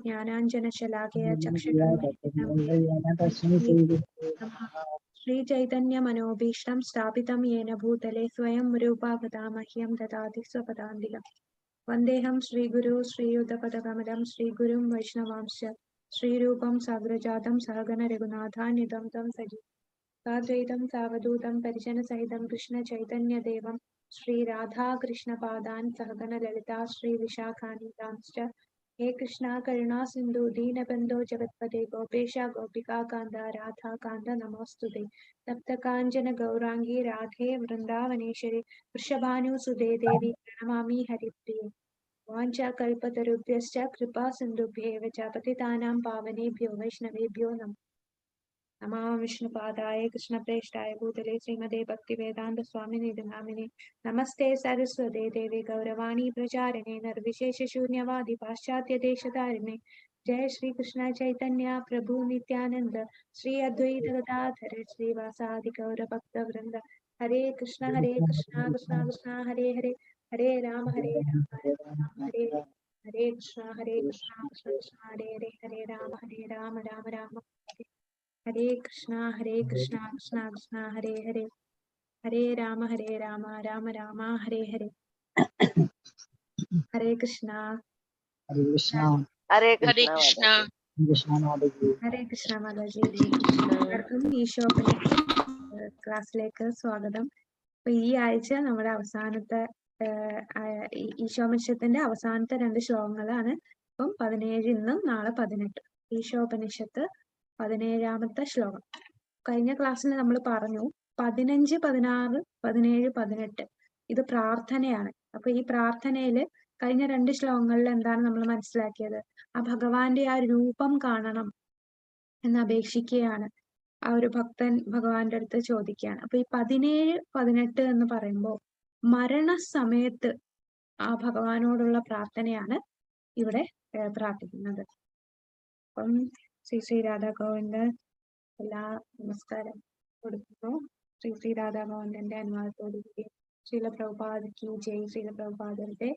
ज्ञानाञ्जनशलाकया श्रीचैतन्यमनोभीष्टं स्थापितं येन भूतले स्वयं रूपा मह्यं ददाति स्वपदान्तिकम्। वन्देऽहं श्रीगुरु श्रीयुतपदकमलं श्रीगुरुं वैष्णवांश्च श्रीरूपं साग्रजातं सहगण रघुनाथान्वितं तं साद्वैतं सावधूतं परिजनसहितं कृष्णचैतन्यदेवं श्रीराधाकृष्णपादान् सहगण ललिता श्रीविशाखान्वितांश्च। हे कृष्णा करुणा सिन्धु दीनबन्धो जगत्पते गोपेश गोपिकाकान्त राधाकान्त नमोऽस्तुते। तप्तकाञ्चन गौराङ्गी राधे वृन्दावनेश्वरी वृषभानुसुते देवी प्रणमामि हरिप्रिये। वाञ्छाकल्पतरुभ्यश्च कृपा सिन्धुभ्येव च पतितानां पावनेभ्यो वैष्णवेभ्यो नमः विष्णुपादाय कृष्णप्रेष्ठाय भूतले श्रीमते भक्तिवेदान्त स्वामिनिधि नामिने नमस्ते सरस्वते देवे गौरवाणी प्रचारिणे निर्विशेषशून्यवादी पाश्चात्य देशधारिणे। जय श्री कृष्ण चैतन्य प्रभु नित्यानंद श्री अद्वैत गदाधर श्रीवासादि गौर भक्त वृंद। हरे कृष्ण कृष्ण कृष्ण हरे हरे हरे राम हरे हरे हरे कृष्ण कृष्ण कृष्ण हरे हरे राम राम राम हरे कृष्णा कृष्ण कृष्ण हरे हरे हरे राम राम राम हरे हरे। हरे कृष्णा हरे कृष्णा हरे कृष्णा ഹരേ കൃഷ്ണ മാതാജി. എല്ലാവർക്കും ഈശോപ്പനിഷത്ത് ക്ലാസ്സിലേക്ക് സ്വാഗതം. അപ്പൊ ഈ ആഴ്ച നമ്മുടെ അവസാനത്തെ ഈശോപനിഷത്തിന്റെ അവസാനത്തെ 2 ശ്ലോകങ്ങളാണ്. ഇപ്പം 17 ഇന്നും നാളെ 18. ഈശോപനിഷത്ത് 17ാമത്തെ ശ്ലോകം. കഴിഞ്ഞ ക്ലാസ്സിൽ നമ്മൾ പറഞ്ഞു 15, 16, 17, 18 ഇത് പ്രാർത്ഥനയാണ്. അപ്പൊ ഈ പ്രാർത്ഥനയില് കഴിഞ്ഞ 2 ശ്ലോകങ്ങളിൽ എന്താണ് നമ്മൾ മനസ്സിലാക്കിയത്? ആ ഭഗവാന്റെ ആ രൂപം കാണണം എന്ന് അപേക്ഷിക്കുകയാണ്. ആ ഒരു ഭക്തൻ ഭഗവാന്റെ അടുത്ത് ചോദിക്കുകയാണ്. അപ്പൊ ഈ 17, 18 എന്ന് പറയുമ്പോൾ മരണസമയത്ത് ആ ഭഗവാനോടുള്ള പ്രാർത്ഥനയാണ് ഇവിടെ പ്രാർത്ഥിക്കുന്നത്. അപ്പം ശ്രീ രാധാ ഗോവിന്ദ് എല്ലാ നമസ്കാരം കൊടുക്കുന്നു. ശ്രീ രാധാ ഗോവിന്ദന്റെ അനുവാദത്തോടുകൂടി ശ്രീല പ്രഭുപാദയ്ക്ക് ജയ്. ശ്രീല പ്രഭുപാദരുടെ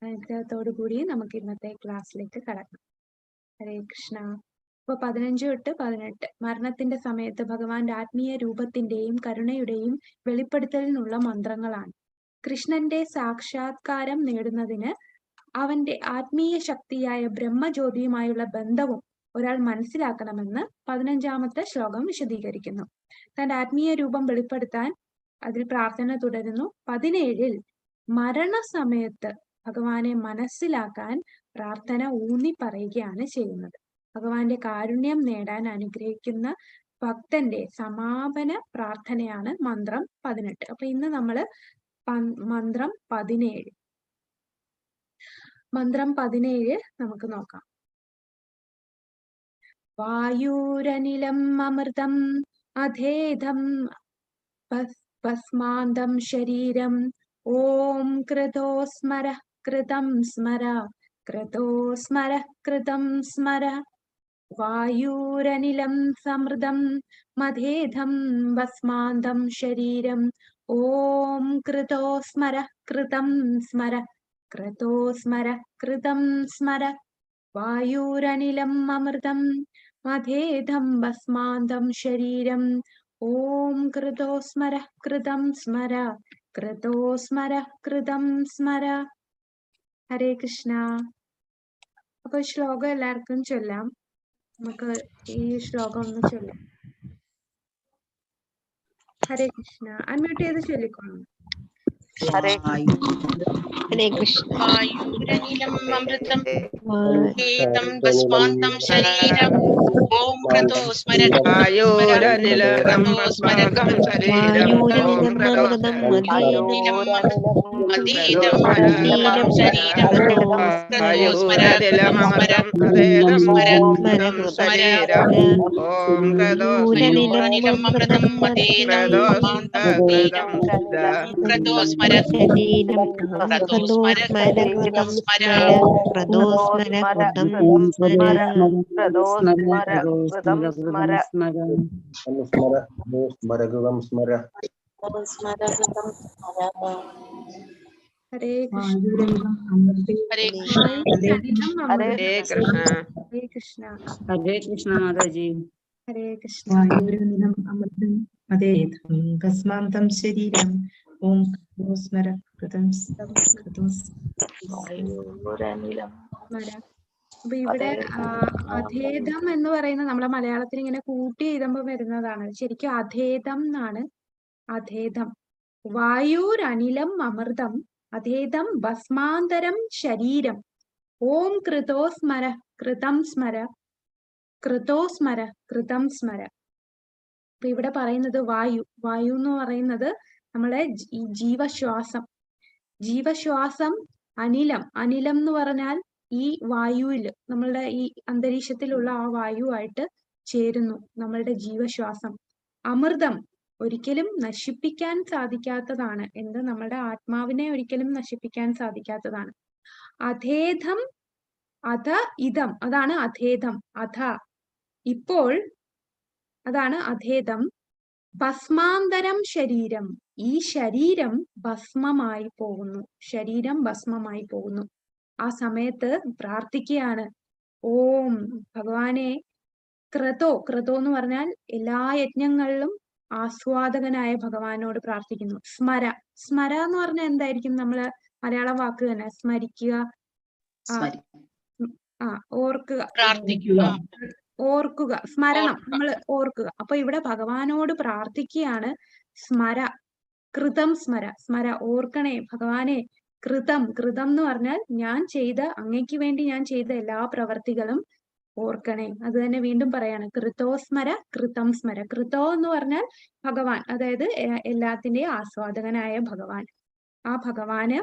അനുഗ്രഹത്തോടുകൂടി നമുക്ക് ഇന്നത്തെ ക്ലാസ്സിലേക്ക് കടക്കാം. ഹരേ കൃഷ്ണ. ഇപ്പൊ 15 തൊട്ട് 18 മരണത്തിന്റെ സമയത്ത് ഭഗവാന്റെ ആത്മീയ രൂപത്തിന്റെയും കരുണയുടെയും വെളിപ്പെടുത്തലിനുള്ള മന്ത്രങ്ങളാണ്. കൃഷ്ണന്റെ സാക്ഷാത്കാരം നേടുന്നതിന് അവന്റെ ആത്മീയ ശക്തിയായ ബ്രഹ്മജ്യോതിയുമായുള്ള ബന്ധവും ഒരാൾ മനസ്സിലാക്കണമെന്ന് 15ാമത്തെ ശ്ലോകം വിശദീകരിക്കുന്നു. തന്റെ ആത്മീയ രൂപം വെളിപ്പെടുത്താൻ അതിൽ പ്രാർത്ഥന തുടരുന്നു. 17 മരണസമയത്ത് ഭഗവാനെ മനസ്സിലാക്കാൻ പ്രാർത്ഥന ഊന്നി പറയുകയാണ് ചെയ്യുന്നത്. ഭഗവാന്റെ കാരുണ്യം നേടാൻ അനുഗ്രഹിക്കുന്ന ഭക്തന്റെ സമാപന പ്രാർത്ഥനയാണ് മന്ത്രം 18. അപ്പൊ ഇന്ന് നമ്മള് മന്ത്രം 17 നമുക്ക് നോക്കാം. വായൂരനിലം അമൃതം അധേദം ഭസ്മാന്തം ശരീരം ഓം കൃതോ സ്മര കൃതം സ്മര കൃതോ സ്മര കൃതം സ്മര. വായൂരനിലം സമൃതം മധേദം ഭസ്മാന്തം ശരീരം ഓം കൃതോ സ്മര കൃതം സ്മര കൃതോ സ്മര കൃതം സ്മര. വായൂരനിലം അമൃതം മധേദം ഭസ്മാന്തം ശരീരം ഓം കൃതോ സ്മര കൃതം സ്മര കൃതോ സ്മര കൃതം സ്മര. ഹരേ കൃഷ്ണ. അപ്പൊ ശ്ലോകം എല്ലാവർക്കും ചൊല്ലാം. നമുക്ക് ഈ ശ്ലോകം ഒന്ന് ചൊല്ലാം. ഹരേ കൃഷ്ണ. അൺമ്യൂട്ട് ചെയ്ത് ചൊല്ലിക്കോളൂ. हरे कृष्ण. वायुरनिलम् अमृतम् एतं भस्मान्तं शरीरम् ओम कृतो स्मर वायुरनिलम् भस्मान्तं शरीरम् ओम कृतो मदीदं शरीरं कृतो स्मर वायुरनिलममृतं मधेदं शरीरम् ओम कृतो वायुरनिलम् अमृतं मदीदं भस्मान्तं कृतो स्मर कृतो स्मर कृतं स्मर कृतो स्मर कृतं स्मर स्मर ഹരേ കൃഷ്ണ. വായുരംഗം അമൃതേ ഹരേ കൃഷ്ണ. വായുരനിലം ഹരേ അമൃതം. കൃഷ്ണ. ഹരേ കൃഷ്ണ. ഹരേ കൃഷ്ണ മാതാജി. ഹരേ കൃഷ്ണ. വായുരനിലം അമൃതം അതേതം ഭസ്മാന്തം ശരീരം ഓം സ്മര കൃതം കൃതം അപ്പൊ ഇവിടെ അധേദം എന്ന് പറയുന്നത് നമ്മളെ മലയാളത്തിൽ ഇങ്ങനെ കൂട്ടി എഴുതുമ്പോൾ വരുന്നതാണ്. ശരിക്കും അധേദം എന്നാണ്. അധേദം. വായുരനിലം അമൃതം അധേദം ഭസ്മാന്തരം ശരീരം ഓം കൃതോ സ്മര കൃതം സ്മര കൃതോ സ്മര കൃതം സ്മര. അപ്പൊ ഇവിടെ പറയുന്നത് വായു. വായു എന്ന് പറയുന്നത് നമ്മളെ ജീവശ്വാസം. ജീവശ്വാസം. അനിലം. അനിലം എന്ന് പറഞ്ഞാൽ ഈ വായുവിൽ നമ്മളുടെ ഈ അന്തരീക്ഷത്തിലുള്ള ആ വായുവായിട്ട് ചേരുന്നു നമ്മളുടെ ജീവശ്വാസം. അമൃതം ഒരിക്കലും നശിപ്പിക്കാൻ സാധിക്കാത്തതാണ്. എന്ത്? നമ്മുടെ ആത്മാവിനെ ഒരിക്കലും നശിപ്പിക്കാൻ സാധിക്കാത്തതാണ്. അധേദം അധ ഇതം, അതാണ് അധേദം. അധ ഇപ്പോൾ, അതാണ് അധേദം. ഭസ്മാന്തരം ശരീരം, ഈ ശരീരം ഭസ്മമായി പോകുന്നു. ശരീരം ഭസ്മമായി പോകുന്നു. ആ സമയത്ത് പ്രാർത്ഥിക്കുകയാണ്, ഓം ഭഗവാനെ ക്രതോ. ക്രതോ എന്ന് പറഞ്ഞാൽ എല്ലാ യജ്ഞങ്ങളിലും ആസ്വാദകനായ ഭഗവാനോട് പ്രാർത്ഥിക്കുന്നു. സ്മര. സ്മര എന്ന് പറഞ്ഞാൽ എന്തായിരിക്കും? നമ്മള് മലയാളം വാക്ക് തന്നെ, സ്മരിക്കുക, ഓർക്കുക, ഓർക്കുക, സ്മരണം, നമ്മൾ ഓർക്കുക. അപ്പൊ ഇവിടെ ഭഗവാനോട് പ്രാർത്ഥിക്കുകയാണ്. സ്മര കൃതം സ്മര. സ്മര ഓർക്കണേ ഭഗവാനെ. കൃതം. കൃതം എന്ന് പറഞ്ഞാൽ ഞാൻ ചെയ്ത, അങ്ങയ്ക്ക് വേണ്ടി ഞാൻ ചെയ്ത എല്ലാ പ്രവർത്തികളും ഓർക്കണേ. അത് തന്നെ വീണ്ടും പറയാണ്, കൃതോ സ്മര കൃതം സ്മര. കൃതോ എന്ന് പറഞ്ഞാൽ ഭഗവാൻ, അതായത് എല്ലാത്തിന്റെയും ആസ്വാദകനായ ഭഗവാൻ. ആ ഭഗവാനെ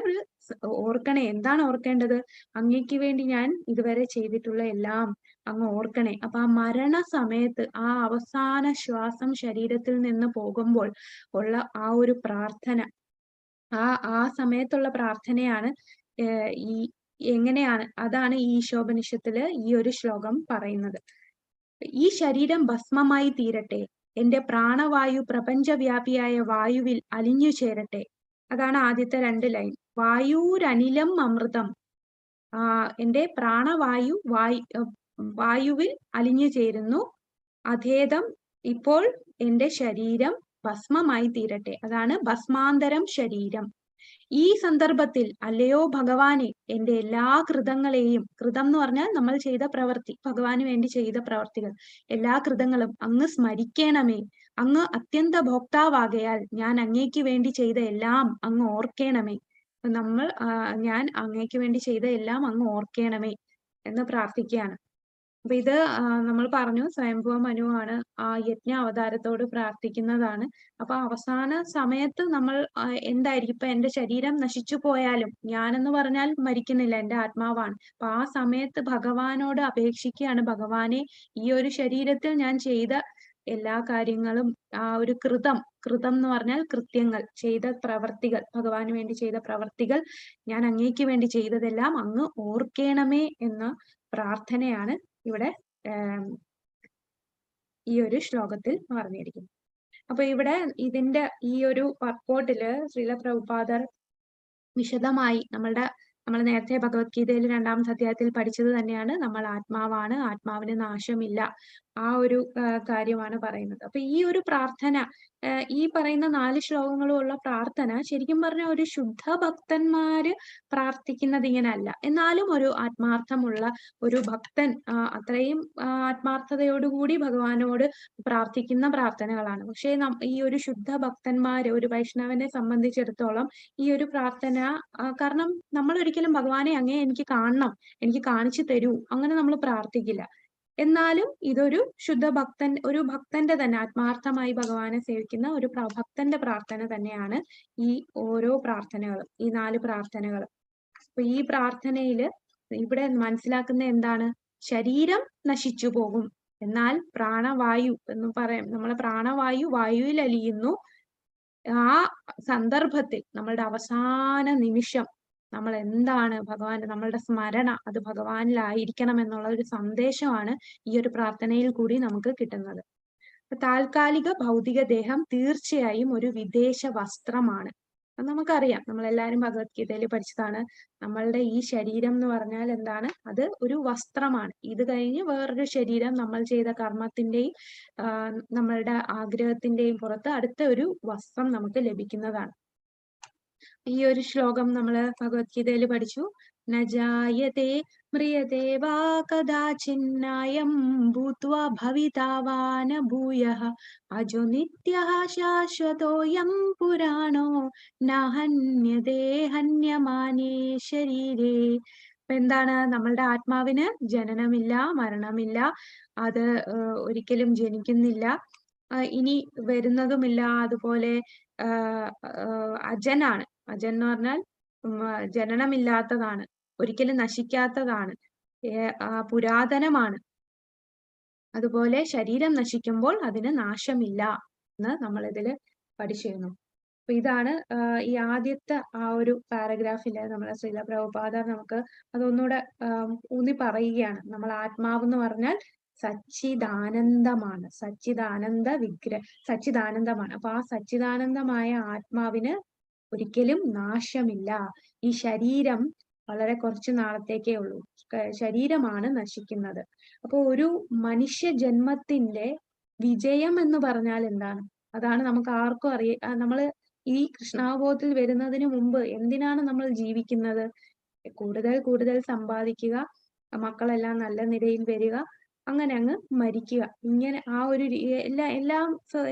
ഓർക്കണേ. എന്താണ് ഓർക്കേണ്ടത്? അങ്ങയ്ക്ക് വേണ്ടി ഞാൻ ഇതുവരെ ചെയ്തിട്ടുള്ള എല്ലാം അങ്ങ് ഓർക്കണേ. അപ്പൊ ആ മരണ സമയത്ത്, ആ അവസാന ശ്വാസം ശരീരത്തിൽ നിന്ന് പോകുമ്പോൾ ഉള്ള ആ ഒരു പ്രാർത്ഥന, ആ സമയത്തുള്ള പ്രാർത്ഥനയാണ് ഈ എങ്ങനെയാണ്, അതാണ് ഈ ഈശോപനിഷത്തില് ഈ ഒരു ശ്ലോകം പറയുന്നത്. ഈ ശരീരം ഭസ്മമായി തീരട്ടെ, എന്റെ പ്രാണവായു പ്രപഞ്ചവ്യാപിയായ വായുവിൽ അലിഞ്ഞു ചേരട്ടെ. അതാണ് ആദ്യത്തെ 2 ലൈൻ. വായുരനിലം അമൃതം. എന്റെ പ്രാണവായു വായുവിൽ അലിഞ്ഞു ചേരുന്നു. അധേദം ഇപ്പോൾ എന്റെ ശരീരം ഭസ്മമായി തീരട്ടെ. അതാണ് ഭസ്മാന്തരം ശരീരം. ഈ സന്ദർഭത്തിൽ അല്ലയോ ഭഗവാനെ, എന്റെ എല്ലാ കൃതങ്ങളെയും, കൃതം എന്ന് പറഞ്ഞാൽ നമ്മൾ ചെയ്ത പ്രവൃത്തി, ഭഗവാന് വേണ്ടി ചെയ്ത പ്രവർത്തികൾ, എല്ലാ കൃതങ്ങളും അങ്ങ് സ്മരിക്കണമേ. അങ്ങ് അത്യന്ത ഭോക്താവാകയാൽ ഞാൻ അങ്ങേക്ക് വേണ്ടി ചെയ്ത എല്ലാം അങ്ങ് ഓർക്കണമേ. ഞാൻ അങ്ങേക്ക് വേണ്ടി ചെയ്ത എല്ലാം അങ്ങ് ഓർക്കണമേ എന്ന് പ്രാർത്ഥിക്കുകയാണ്. അപ്പൊ ഇത് നമ്മൾ പറഞ്ഞു, സ്വയംഭുവ മനുവാണ് ആ യജ്ഞ അവതാരത്തോട് പ്രാർത്ഥിക്കുന്നതാണ്. അപ്പൊ അവസാന സമയത്ത് നമ്മൾ എന്തായിരിക്കും? ഇപ്പൊ എന്റെ ശരീരം നശിച്ചു പോയാലും, ഞാനെന്ന് പറഞ്ഞാൽ മരിക്കുന്നില്ല, എന്റെ ആത്മാവാണ്. അപ്പൊ ആ സമയത്ത് ഭഗവാനോട് അപേക്ഷിക്കുകയാണ്, ഭഗവാനെ ഈ ഒരു ശരീരത്തിൽ ഞാൻ ചെയ്ത എല്ലാ കാര്യങ്ങളും, ആ ഒരു കൃതം എന്ന് പറഞ്ഞാൽ കൃത്യങ്ങൾ, ചെയ്ത പ്രവർത്തികൾ, ഭഗവാന് വേണ്ടി ചെയ്ത പ്രവർത്തികൾ, ഞാൻ അങ്ങേക്ക് വേണ്ടി ചെയ്തതെല്ലാം അങ്ങ് ഓർക്കണമേ എന്ന പ്രാർത്ഥനയാണ് ഇവിടെ ഈ ഒരു ശ്ലോകത്തിൽ പറഞ്ഞിരിക്കുന്നു. അപ്പൊ ഇവിടെ ഇതിന്റെ ഈ ഒരു പർപ്പോട്ടില് ശ്രീല പ്രഭുപാദർ വിശദമായി നമ്മൾ നേരത്തെ ഭഗവത്ഗീതയിൽ 2-ാമത്തെ അധ്യായത്തിൽ പഠിച്ചത് തന്നെയാണ്. നമ്മൾ ആത്മാവാണ്, ആത്മാവിന് നാശമില്ല, ആ ഒരു കാര്യമാണ് പറയുന്നത്. അപ്പൊ ഈ ഒരു പ്രാർത്ഥന, ഈ പറയുന്ന 4 ശ്ലോകങ്ങളും ഉള്ള പ്രാർത്ഥന ശരിക്കും പറഞ്ഞ ഒരു ശുദ്ധ ഭക്തന്മാര് പ്രാർത്ഥിക്കുന്നത് ഇങ്ങനല്ല. എന്നാലും ഒരു ആത്മാർത്ഥമുള്ള ഒരു ഭക്തൻ അത്രയും ആത്മാർത്ഥതയോടുകൂടി ഭഗവാനോട് പ്രാർത്ഥിക്കുന്ന പ്രാർത്ഥനകളാണ്. പക്ഷേ ഈ ഒരു ശുദ്ധ ഭക്തന്മാര്, ഒരു വൈഷ്ണവനെ സംബന്ധിച്ചിടത്തോളം ഈ ഒരു പ്രാർത്ഥന, കാരണം നമ്മൾ ഒരിക്കലും ഭഗവാനെ അങ്ങേ എനിക്ക് കാണണം, എനിക്ക് കാണിച്ചു തരൂ, അങ്ങനെ നമ്മൾ പ്രാർത്ഥിക്കില്ല. എന്നാലും ഇതൊരു ശുദ്ധ ഭക്തൻ, ഒരു ഭക്തന്റെ തന്നെ, ആത്മാർത്ഥമായി ഭഗവാനെ സേവിക്കുന്ന ഒരു ഭക്തന്റെ പ്രാർത്ഥന തന്നെയാണ് ഈ ഓരോ പ്രാർത്ഥനകളും, ഈ 4 പ്രാർത്ഥനകളും. അപ്പൊ ഈ പ്രാർത്ഥനയില് ഇവിടെ മനസ്സിലാക്കുന്ന എന്താണ്? ശരീരം നശിച്ചു പോകും, എന്നാൽ പ്രാണവായു എന്ന് പറയാം, നമ്മളെ പ്രാണവായു വായുവിൽ അലിയുന്നു. ആ സന്ദർഭത്തിൽ നമ്മളുടെ അവസാന നിമിഷം നമ്മൾ എന്താണ് നമ്മളുടെ സ്മരണ അത് ഭഗവാനിലായിരിക്കണം എന്നുള്ള ഒരു സന്ദേശമാണ് ഈ ഒരു പ്രാർത്ഥനയിൽ കൂടി നമുക്ക് കിട്ടുന്നത്. താൽക്കാലിക ഭൗതിക ദേഹം തീർച്ചയായും ഒരു വിദേശ വസ്ത്രമാണ്. അത് നമുക്കറിയാം, നമ്മളെല്ലാരും ഭഗവത്ഗീതയിൽ പഠിച്ചതാണ്. നമ്മളുടെ ഈ ശരീരം എന്ന് പറഞ്ഞാൽ എന്താണ്? അത് ഒരു വസ്ത്രമാണ്. ഇത് കഴിഞ്ഞ് വേറൊരു ശരീരം നമ്മൾ ചെയ്ത കർമ്മത്തിന്റെയും നമ്മളുടെ ആഗ്രഹത്തിന്റെയും പുറത്ത് അടുത്ത ഒരു വസ്ത്രം നമുക്ക് ലഭിക്കുന്നതാണ്. ഈ ഒരു ശ്ലോകം നമ്മൾ ഭഗവത്ഗീതയിൽ പഠിച്ചു. ന ജായതേ മ്രിയതേ വാ കദാചിന്നായം ഭൂത്വാ ഭവിതാ വാ ന ഭൂയഃ അജോ നിത്യഃ ശാശ്വതോയം പുരാണോ ന ഹന്യതേ ഹന്യമാനേ ശരീരേ. അപ്പൊ എന്താണ്? നമ്മളുടെ ആത്മാവിന് ജനനമില്ല, മരണമില്ല, അത് ഒരിക്കലും ജനിക്കുന്നില്ല, ഇനി വരുന്നതുമില്ല. അതുപോലെ അജനാണ്. അജൻ എന്ന് പറഞ്ഞാൽ ജനനമില്ലാത്തതാണ്, ഒരിക്കലും നശിക്കാത്തതാണ്, പുരാതനമാണ്. അതുപോലെ ശരീരം നശിക്കുമ്പോൾ അതിന് നാശമില്ല എന്ന് നമ്മൾ ഇതിൽ പഠിച്ചിരുന്നു. അപ്പൊ ഇതാണ് ഈ ആദ്യത്തെ ആ ഒരു പാരഗ്രാഫില് നമ്മളെ ശ്രീല പ്രഭുപാദ നമുക്ക് അതൊന്നുകൂടെ ഊന്നി പറയുകയാണ്. നമ്മൾ ആത്മാവ് എന്ന് പറഞ്ഞാൽ സച്ചിദാനന്ദമാണ്, സച്ചിദാനന്ദമാണ്. അപ്പൊ ആ സച്ചിദാനന്ദമായ ആത്മാവിന് ഒരിക്കലും നാശമില്ല. ഈ ശരീരം വളരെ കുറച്ചു നാളത്തേക്കേ ഉള്ളൂ, ശരീരമാണ് നശിക്കുന്നത്. അപ്പൊ ഒരു മനുഷ്യ ജന്മത്തിന്റെ വിജയം എന്ന് പറഞ്ഞാൽ എന്താണ്? അതാണ് നമുക്ക് ആർക്കും നമ്മള് ഈ കൃഷ്ണാവബോധത്തിൽ വരുന്നതിന് മുമ്പ് എന്തിനാണ് നമ്മൾ ജീവിക്കുന്നത്? കൂടുതൽ കൂടുതൽ സമ്പാദിക്കുക, മക്കളെല്ലാം നല്ല നിലയിൽ വരിക, അങ്ങനെ അങ്ങ് മരിക്കുക. ഇങ്ങനെ ആ ഒരു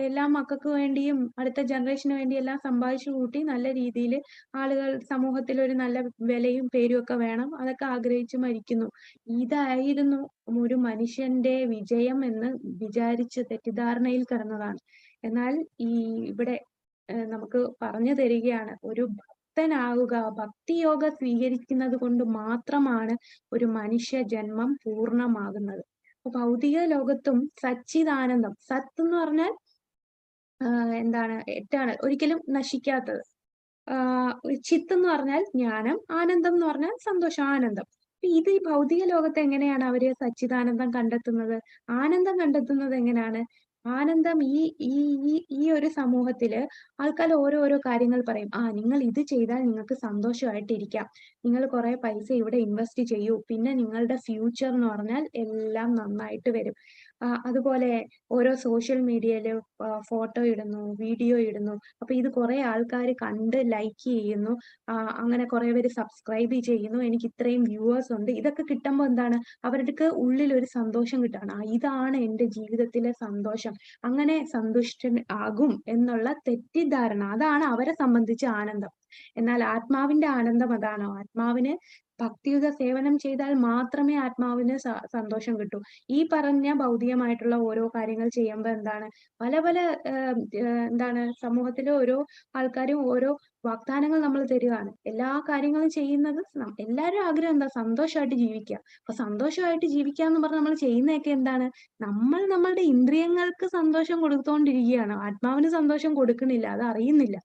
എല്ലാ മക്കൾക്ക് വേണ്ടിയും അടുത്ത ജനറേഷന് വേണ്ടി എല്ലാം സമ്പാദിച്ചു കൂട്ടി നല്ല രീതിയിൽ ആളുകൾ സമൂഹത്തിൽ ഒരു നല്ല വിലയും പേരും ഒക്കെ വേണം, അതൊക്കെ ആഗ്രഹിച്ച് മരിക്കുന്നു. ഇതായിരുന്നു ഒരു മനുഷ്യന്റെ വിജയം എന്ന് വിചാരിച്ച് തെറ്റിദ്ധാരണയിൽ കിടന്നതാണ്. എന്നാൽ ഇവിടെ നമുക്ക് പറഞ്ഞു തരികയാണ്, ഒരു ഭക്തനാവുക, ഭക്തിയോഗ സ്വീകരിക്കുന്നത് കൊണ്ട് മാത്രമാണ് ഒരു മനുഷ്യ ജന്മം പൂർണ്ണമാകുന്നത്. ഭൗതിക ലോകത്തും സച്ചിദാനന്ദം, സത്ത് എന്ന് പറഞ്ഞാൽ എന്താണ്? ഏറ്റാണ്, ഒരിക്കലും നശിക്കാത്തത്. ചിത്ത് എന്ന് പറഞ്ഞാൽ ജ്ഞാനം, ആനന്ദം എന്ന് പറഞ്ഞാൽ സന്തോഷം, ആനന്ദം. ഇത് ഈ ഭൗതിക ലോകത്ത് എങ്ങനെയാണ് അവര് സച്ചിദാനന്ദം കണ്ടെത്തുന്നത്, ആനന്ദം കണ്ടെത്തുന്നത് എങ്ങനെയാണ്? ആനന്ദം ഈ ഒരു സമൂഹത്തില് ആൾക്കാർ ഓരോരോ കാര്യങ്ങൾ പറയും. നിങ്ങൾ ഇത് ചെയ്താൽ നിങ്ങൾക്ക് സന്തോഷമായിട്ടിരിക്കാം, നിങ്ങൾ കുറെ പൈസ ഇവിടെ ഇൻവെസ്റ്റ് ചെയ്യൂ, പിന്നെ നിങ്ങളുടെ ഫ്യൂച്ചർ എന്ന് പറഞ്ഞാൽ എല്ലാം നന്നായിട്ട് വരും. അതുപോലെ ഓരോ സോഷ്യൽ മീഡിയയില് ഫോട്ടോ ഇടുന്നു, വീഡിയോ ഇടുന്നു. അപ്പൊ ഇത് കുറെ ആൾക്കാർ കണ്ട് ലൈക്ക് ചെയ്യുന്നു, അങ്ങനെ കുറെ പേര് സബ്സ്ക്രൈബ് ചെയ്യുന്നു, എനിക്ക് ഇത്രയും വ്യൂവേഴ്സ് ഉണ്ട്. ഇതൊക്കെ കിട്ടുമ്പോൾ എന്താണ്? അവർക്ക് ഉള്ളിൽ ഒരു സന്തോഷം കിട്ടുകയാണ്. ഇതാണ് എന്റെ ജീവിതത്തിലെ സന്തോഷം, അങ്ങനെ സന്തുഷ്ടൻ ആകും എന്നുള്ള തെറ്റിദ്ധാരണ, അതാണ് അവരെ സംബന്ധിച്ച് ആനന്ദം. എന്നാൽ ആത്മാവിന്റെ ആനന്ദം അതാണോ? ആത്മാവിന് ഭക്തിയുത സേവനം ചെയ്താൽ മാത്രമേ ആത്മാവിന് സന്തോഷം കിട്ടൂ. ഈ പറഞ്ഞ ഭൗതികമായിട്ടുള്ള ഓരോ കാര്യങ്ങൾ ചെയ്യുമ്പോൾ എന്താണ്? പല പല എന്താണ് സമൂഹത്തിലെ ഓരോ ആൾക്കാരും ഓരോ വാഗ്ദാനങ്ങൾ നമ്മൾ തരികയാണ്. എല്ലാ കാര്യങ്ങളും ചെയ്യുന്നത് എല്ലാവരും ആഗ്രഹം എന്താ? സന്തോഷമായിട്ട് ജീവിക്കുക. അപ്പൊ സന്തോഷമായിട്ട് ജീവിക്കുക എന്ന് പറഞ്ഞാൽ നമ്മൾ ചെയ്യുന്നതൊക്കെ എന്താണ്? നമ്മളുടെ ഇന്ദ്രിയങ്ങൾക്ക് സന്തോഷം കൊടുത്തോണ്ടിരിക്കുകയാണ്, ആത്മാവിന് സന്തോഷം കൊടുക്കണില്ല, അത് അറിയുന്നില്ല.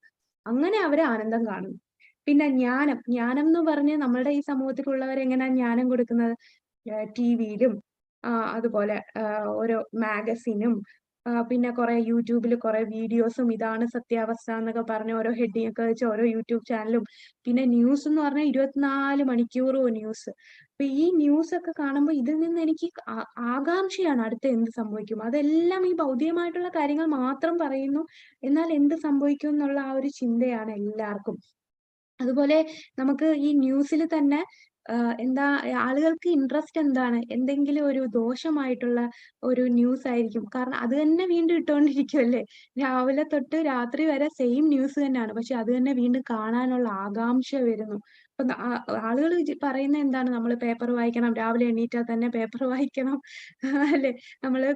അങ്ങനെ അവര് ആനന്ദം കാണുന്നു. പിന്നെ ജ്ഞാനം എന്ന് പറഞ്ഞ് നമ്മളുടെ ഈ സമൂഹത്തിലുള്ളവരെങ്ങനെയാ ജ്ഞാനം കൊടുക്കുന്നത്? ടിവിയിലും അതുപോലെ ഓരോ മാഗസിനും പിന്നെ കുറെ യൂട്യൂബിൽ കുറെ വീഡിയോസും ഇതാണ് സത്യാവസ്ഥ എന്നൊക്കെ പറഞ്ഞ് ഓരോ ഹെഡിങ് ഒക്കെ വെച്ച് ഓരോ യൂട്യൂബ് ചാനലും. പിന്നെ ന്യൂസ് എന്ന് പറഞ്ഞാൽ 24 മണിക്കൂറും ന്യൂസ്. അപ്പൊ ഈ ന്യൂസ് ഒക്കെ കാണുമ്പോൾ ഇതിൽ നിന്ന് എനിക്ക് ആകാംക്ഷയാണ്, അടുത്ത എന്ത് സംഭവിക്കും. അതെല്ലാം ഈ ഭൗതികമായിട്ടുള്ള കാര്യങ്ങൾ മാത്രം പറയുന്നു, എന്നാൽ എന്ത് സംഭവിക്കും എന്നുള്ള ആ ഒരു ചിന്തയാണ് എല്ലാവർക്കും. അതുപോലെ നമുക്ക് ഈ ന്യൂസിൽ തന്നെ എന്താ ആളുകൾക്ക് ഇൻട്രസ്റ്റ് എന്താണ്? എന്തെങ്കിലും ഒരു ദോഷമായിട്ടുള്ള ഒരു ന്യൂസ് ആയിരിക്കും, കാരണം അത് തന്നെ വീണ്ടും ഇട്ടുകൊണ്ടിരിക്കുമല്ലേ, രാവിലെ തൊട്ട് രാത്രി വരെ സെയിം ന്യൂസ് തന്നെയാണ്, പക്ഷെ അത് തന്നെ വീണ്ടും കാണാനുള്ള ആകാംക്ഷ വരുന്നു. അപ്പൊ ആളുകൾ പറയുന്ന എന്താണ്? നമ്മൾ പേപ്പർ വായിക്കണം, രാവിലെ എണീറ്റാൽ തന്നെ പേപ്പർ വായിക്കണം അല്ലെ? നമ്മള്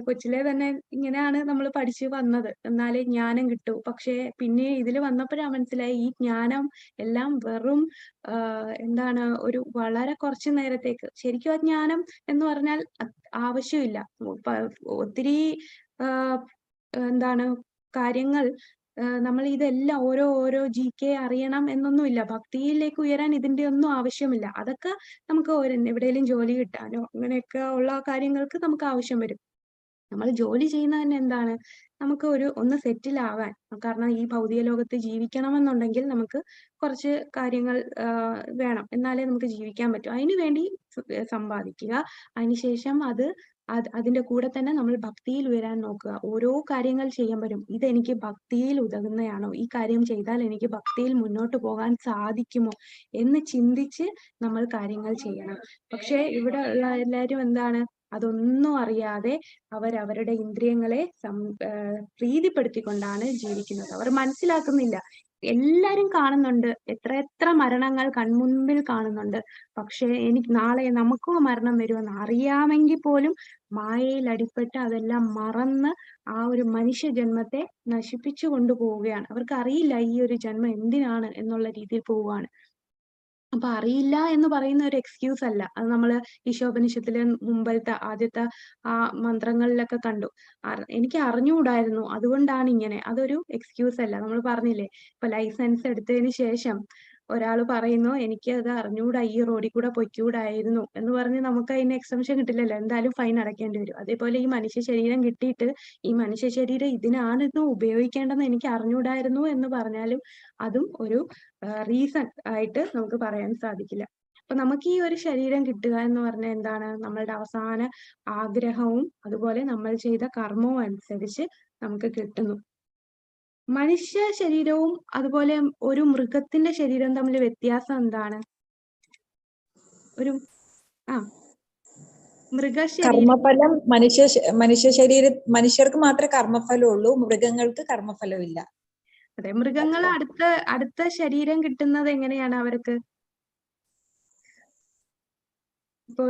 കൊച്ചിലെ തന്നെ ഇങ്ങനെയാണ് നമ്മൾ പഠിച്ചു വന്നത്, എന്നാലേ ജ്ഞാനം കിട്ടൂ. പക്ഷെ പിന്നെ ഇതിൽ വന്നപ്പോഴാണ് മനസ്സിലായി ഈ ജ്ഞാനം എല്ലാം വെറും എന്താണ്? ഒരു വളരെ കുറച്ചു നേരത്തേക്ക്. ശരിക്കും ആ ജ്ഞാനം എന്ന് പറഞ്ഞാൽ ആവശ്യമില്ല, ഒത്തിരി എന്താണ് കാര്യങ്ങൾ നമ്മൾ ഇതെല്ലാം ഓരോ GK അറിയണം എന്നൊന്നുമില്ല. ഭക്തിയിലേക്ക് ഉയരാൻ ഇതിന്റെ ഒന്നും ആവശ്യമില്ല. അതൊക്കെ നമുക്ക് എവിടെയെങ്കിലും ജോലി കിട്ടാനോ അങ്ങനെയൊക്കെ ഉള്ള കാര്യങ്ങൾക്ക് നമുക്ക് ആവശ്യം വരും. നമ്മൾ ജോലി ചെയ്യുന്നത് തന്നെ എന്താണ്, നമുക്ക് ഒന്ന് സെറ്റിൽ ആവാൻ. കാരണം ഈ ഭൗതിക ലോകത്ത് ജീവിക്കണമെന്നുണ്ടെങ്കിൽ നമുക്ക് കുറച്ച് കാര്യങ്ങൾ വേണം, എന്നാലേ നമുക്ക് ജീവിക്കാൻ പറ്റൂ. അതിനു വേണ്ടി സമ്പാദിക്കുക. അതിനുശേഷം അതിന്റെ കൂടെ തന്നെ നമ്മൾ ഭക്തിയിൽ ഉയരാൻ നോക്കുക. ഓരോ കാര്യങ്ങൾ ചെയ്യുമ്പോഴും ഇതെനിക്ക് ഭക്തിയിൽ ഉതകുന്നതാണോ, ഈ കാര്യം ചെയ്താൽ എനിക്ക് ഭക്തിയിൽ മുന്നോട്ട് പോകാൻ സാധിക്കുമോ എന്ന് ചിന്തിച്ച് നമ്മൾ കാര്യങ്ങൾ ചെയ്യണം. പക്ഷേ ഇവിടെ ഉള്ള എല്ലാവരും എന്താണ്, അതൊന്നും അറിയാതെ അവരവരുടെ ഇന്ദ്രിയങ്ങളെ പ്രീതിപ്പെടുത്തിക്കൊണ്ടാണ് ജീവിക്കുന്നത്. അവർ മനസ്സിലാക്കുന്നില്ല. എല്ലാരും കാണുന്നുണ്ട്, എത്ര മരണങ്ങൾ കൺമുൻപിൽ കാണുന്നുണ്ട്. പക്ഷേ നാളെ നമുക്കും മരണം വരുമെന്ന് അറിയാമെങ്കിൽ പോലും മായയിൽ അടിപ്പെട്ട് അതെല്ലാം മറന്ന് ആ ഒരു മനുഷ്യ ജന്മത്തെ നശിപ്പിച്ചു കൊണ്ടുപോവുകയാണ്. അവർക്ക് അറിയില്ല ഈ ഒരു ജന്മം എന്തിനാണ് എന്നുള്ള രീതിയിൽ പോവുകയാണ്. അപ്പൊ അറിയില്ല എന്ന് പറയുന്ന ഒരു എക്സ്ക്യൂസ് അല്ല. അത് നമ്മള് ഈശോപനിഷത്തിലെ മുമ്പത്തെ ആദ്യത്തെ ആ മന്ത്രങ്ങളിലൊക്കെ കണ്ടു. എനിക്ക് അറിഞ്ഞുകൂടായിരുന്നു, അതുകൊണ്ടാണ് ഇങ്ങനെ. അതൊരു എക്സ്ക്യൂസ് അല്ല. നമ്മൾ പറഞ്ഞില്ലേ, ഇപ്പൊ ലൈസൻസ് എടുത്തതിന് ശേഷം ഒരാൾ പറയുന്നു എനിക്ക് അത് അറിഞ്ഞുകൂടാ, ഈ റോഡിൽ കൂടെ പൊയ്ക്കൂടായിരുന്നു എന്ന് പറഞ്ഞ് നമുക്ക് അതിന് എക്സംഷൻ കിട്ടില്ലല്ലോ, എന്തായാലും ഫൈൻ അടയ്ക്കേണ്ടി വരും. അതേപോലെ ഈ മനുഷ്യ ശരീരം കിട്ടിയിട്ട് ഈ മനുഷ്യ ശരീരം ഇതിനാണിത് ഉപയോഗിക്കേണ്ടെന്ന് എനിക്ക് അറിഞ്ഞുകൂടായിരുന്നു എന്ന് പറഞ്ഞാലും അതും ഒരു റീസൺ ആയിട്ട് നമുക്ക് പറയാൻ സാധിക്കില്ല. അപ്പൊ നമുക്ക് ഈ ഒരു ശരീരം കിട്ടുക എന്ന് പറഞ്ഞാൽ എന്താണ്, നമ്മളുടെ അവസാന ആഗ്രഹവും അതുപോലെ നമ്മൾ ചെയ്ത കർമ്മവും അനുസരിച്ച് നമുക്ക് കിട്ടുന്നു. മനുഷ്യ ശരീരവും അതുപോലെ ഒരു മൃഗത്തിന്റെ ശരീരവും തമ്മിൽ വ്യത്യാസം എന്താണ്? കർമ്മഫലം മനുഷ്യർക്ക് മാത്രമേ കർമ്മഫലം ഉള്ളൂ, മൃഗങ്ങൾക്ക് കർമ്മഫലമില്ല. അതെ, മൃഗങ്ങൾ അടുത്ത ശരീരം കിട്ടുന്നത് എങ്ങനെയാണ് അവർക്ക്? ഇപ്പൊ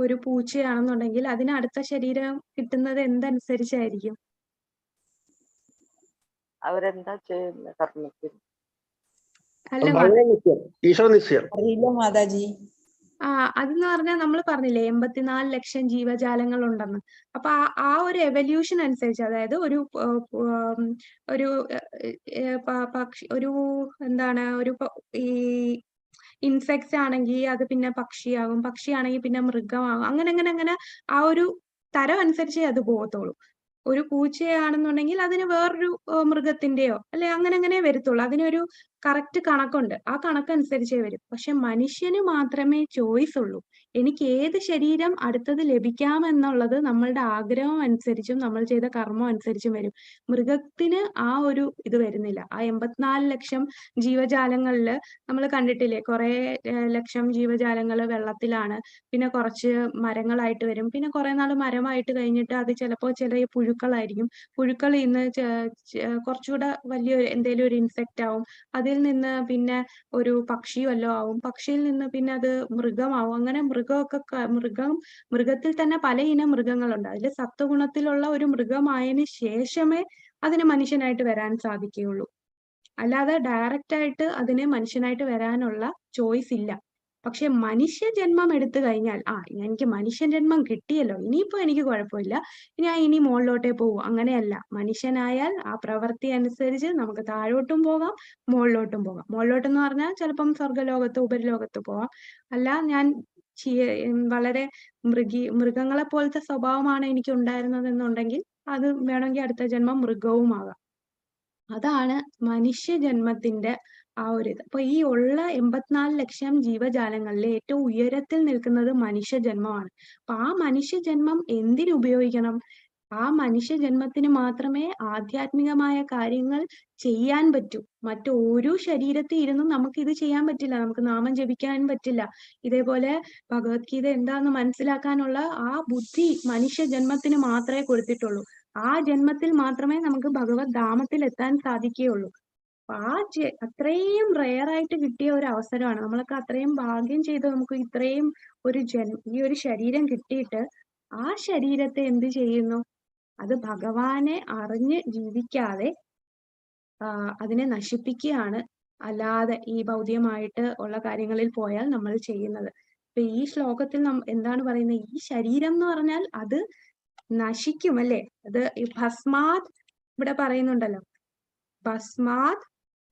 ഒരു പൂച്ചയാണെന്നുണ്ടെങ്കിൽ അതിന് അടുത്ത ശരീരം കിട്ടുന്നത് എന്തനുസരിച്ചായിരിക്കും? അവരെന്താ ചെയ്യുന്ന കർമ്മത്തിന്? അറിയില്ല മാതാജി. അതെന്ന് പറഞ്ഞാൽ നമ്മൾ പറഞ്ഞില്ലേ 84 ലക്ഷം ജീവജാലങ്ങൾ ഉണ്ടെന്ന്. അപ്പൊ ആ ഒരു എവല്യൂഷൻ അനുസരിച്ച്, അതായത് ഈ ഇൻസെക്ട്സ് ആണെങ്കിൽ അത് പിന്നെ പക്ഷിയാകും, പക്ഷിയാണെങ്കിൽ പിന്നെ മൃഗമാകും, അങ്ങനെ ആ ഒരു തരം അനുസരിച്ചേ അത് പോകത്തുള്ളൂ. ഒരു പൂച്ചയാണെന്നുണ്ടെങ്കിൽ അതിന് വേറൊരു മൃഗത്തിന്റെയോ അല്ലെ അങ്ങനെ വരത്തുള്ളൂ. അതിനൊരു കറക്റ്റ് കണക്കുണ്ട്, ആ കണക്കനുസരിച്ചേ വരും. പക്ഷെ മനുഷ്യന് മാത്രമേ ചോയ്സ് ഉള്ളൂ. എനിക്ക് ഏത് ശരീരം അടുത്തത് ലഭിക്കാമെന്നുള്ളത് നമ്മളുടെ ആഗ്രഹം അനുസരിച്ചും നമ്മൾ ചെയ്ത കർമ്മം അനുസരിച്ചും വരും. മൃഗത്തിന് ആ ഒരു ഇത് വരുന്നില്ല. ആ 84 ലക്ഷം ജീവജാലങ്ങളില് നമ്മൾ കണ്ടിട്ടില്ലേ, കുറെ ലക്ഷം ജീവജാലങ്ങൾ വെള്ളത്തിലാണ്, പിന്നെ കുറച്ച് മരങ്ങളായിട്ട് വരും, പിന്നെ കുറെ നാൾ മരമായിട്ട് കഴിഞ്ഞിട്ട് അത് ചിലപ്പോൾ ചെറിയ പുഴുക്കളായിരിക്കും. പുഴുക്കളിൽ നിന്ന് കുറച്ചുകൂടെ വലിയ എന്തെങ്കിലും ഒരു ഇൻസെക്റ്റ് ആവും, അതിൽ നിന്ന് പിന്നെ ഒരു പക്ഷി വല്ലതും ആവും, പക്ഷിയിൽ നിന്ന് പിന്നെ അത് മൃഗമാവും. അങ്ങനെ മൃഗത്തിൽ തന്നെ പല ഇനം മൃഗങ്ങളുണ്ട്. അതിൽ സത്വഗുണത്തിലുള്ള ഒരു മൃഗമായതിനു ശേഷമേ അതിന് മനുഷ്യനായിട്ട് വരാൻ സാധിക്കുകയുള്ളൂ. അല്ലാതെ ഡയറക്റ്റ് ആയിട്ട് അതിന് മനുഷ്യനായിട്ട് വരാനുള്ള ചോയ്സ് ഇല്ല. പക്ഷെ മനുഷ്യ ജന്മം എടുത്തു കഴിഞ്ഞാൽ എനിക്ക് മനുഷ്യ ജന്മം കിട്ടിയല്ലോ, ഇനിയിപ്പോ എനിക്ക് കുഴപ്പമില്ല, ഞാൻ ഇനി മുകളിലോട്ടേ പോകും. അങ്ങനെയല്ല. മനുഷ്യനായാൽ ആ പ്രവൃത്തി അനുസരിച്ച് നമുക്ക് താഴോട്ടും പോകാം, മുകളിലോട്ടും പോകാം. മുകളിലോട്ടെന്ന് പറഞ്ഞാൽ ചിലപ്പം സ്വർഗ്ഗലോകത്ത് ഉപരിലോകത്ത് പോവാം. അല്ല, ഞാൻ വളരെ മൃഗങ്ങളെ പോലത്തെ സ്വഭാവമാണ് എനിക്ക് ഉണ്ടായിരുന്നതെന്നുണ്ടെങ്കിൽ അത് വേണമെങ്കിൽ അടുത്ത ജന്മം മൃഗവുമാകാം. അതാണ് മനുഷ്യ ജന്മത്തിന്റെ ആ ഒരു ഇത്. അപ്പൊ ഈ ഉള്ള 84 ലക്ഷം ജീവജാലങ്ങളിലെ ഏറ്റവും ഉയരത്തിൽ നിൽക്കുന്നത് മനുഷ്യ ജന്മമാണ്. അപ്പൊ ആ മനുഷ്യ ജന്മം എന്തിനു ഉപയോഗിക്കണം? ആ മനുഷ്യ ജന്മത്തിന് മാത്രമേ ആധ്യാത്മികമായ കാര്യങ്ങൾ ചെയ്യാൻ പറ്റൂ. മറ്റൊരു ശരീരത്തിൽ ഇരുന്നും നമുക്ക് ഇത് ചെയ്യാൻ പറ്റില്ല. നമുക്ക് നാമം ജപിക്കാൻ പറ്റില്ല. ഇതേപോലെ ഭഗവത്ഗീത എന്താന്ന് മനസ്സിലാക്കാനുള്ള ആ ബുദ്ധി മനുഷ്യ ജന്മത്തിന് മാത്രമേ കൊടുത്തിട്ടുള്ളൂ. ആ ജന്മത്തിൽ മാത്രമേ നമുക്ക് ഭഗവത് ധാമത്തിൽ എത്താൻ സാധിക്കുകയുള്ളൂ. അത്രയും റെയറായിട്ട് കിട്ടിയ ഒരു അവസരമാണ്. നമ്മളൊക്കെ അത്രയും ഭാഗ്യം ചെയ്ത് നമുക്ക് ഇത്രയും ഈ ഒരു ശരീരം കിട്ടിയിട്ട് ആ ശരീരത്തെ എന്ത് ചെയ്യുന്നു? അത് ഭഗവാനെ അറിഞ്ഞ് ജീവിക്കാതെ അതിനെ നശിപ്പിക്കുകയാണ്. അല്ലാതെ ഈ ഭൗതികമായിട്ട് ഉള്ള കാര്യങ്ങളിൽ പോയാൽ നമ്മൾ ചെയ്യുന്നത്. ഇപ്പൊ ഈ ശ്ലോകത്തിൽ എന്താണ് പറയുന്നത്? ഈ ശരീരം എന്ന് പറഞ്ഞാൽ അത് നശിക്കും, അല്ലേ? അത് ഭസ്മാത് ഇവിടെ പറയുന്നുണ്ടല്ലോ,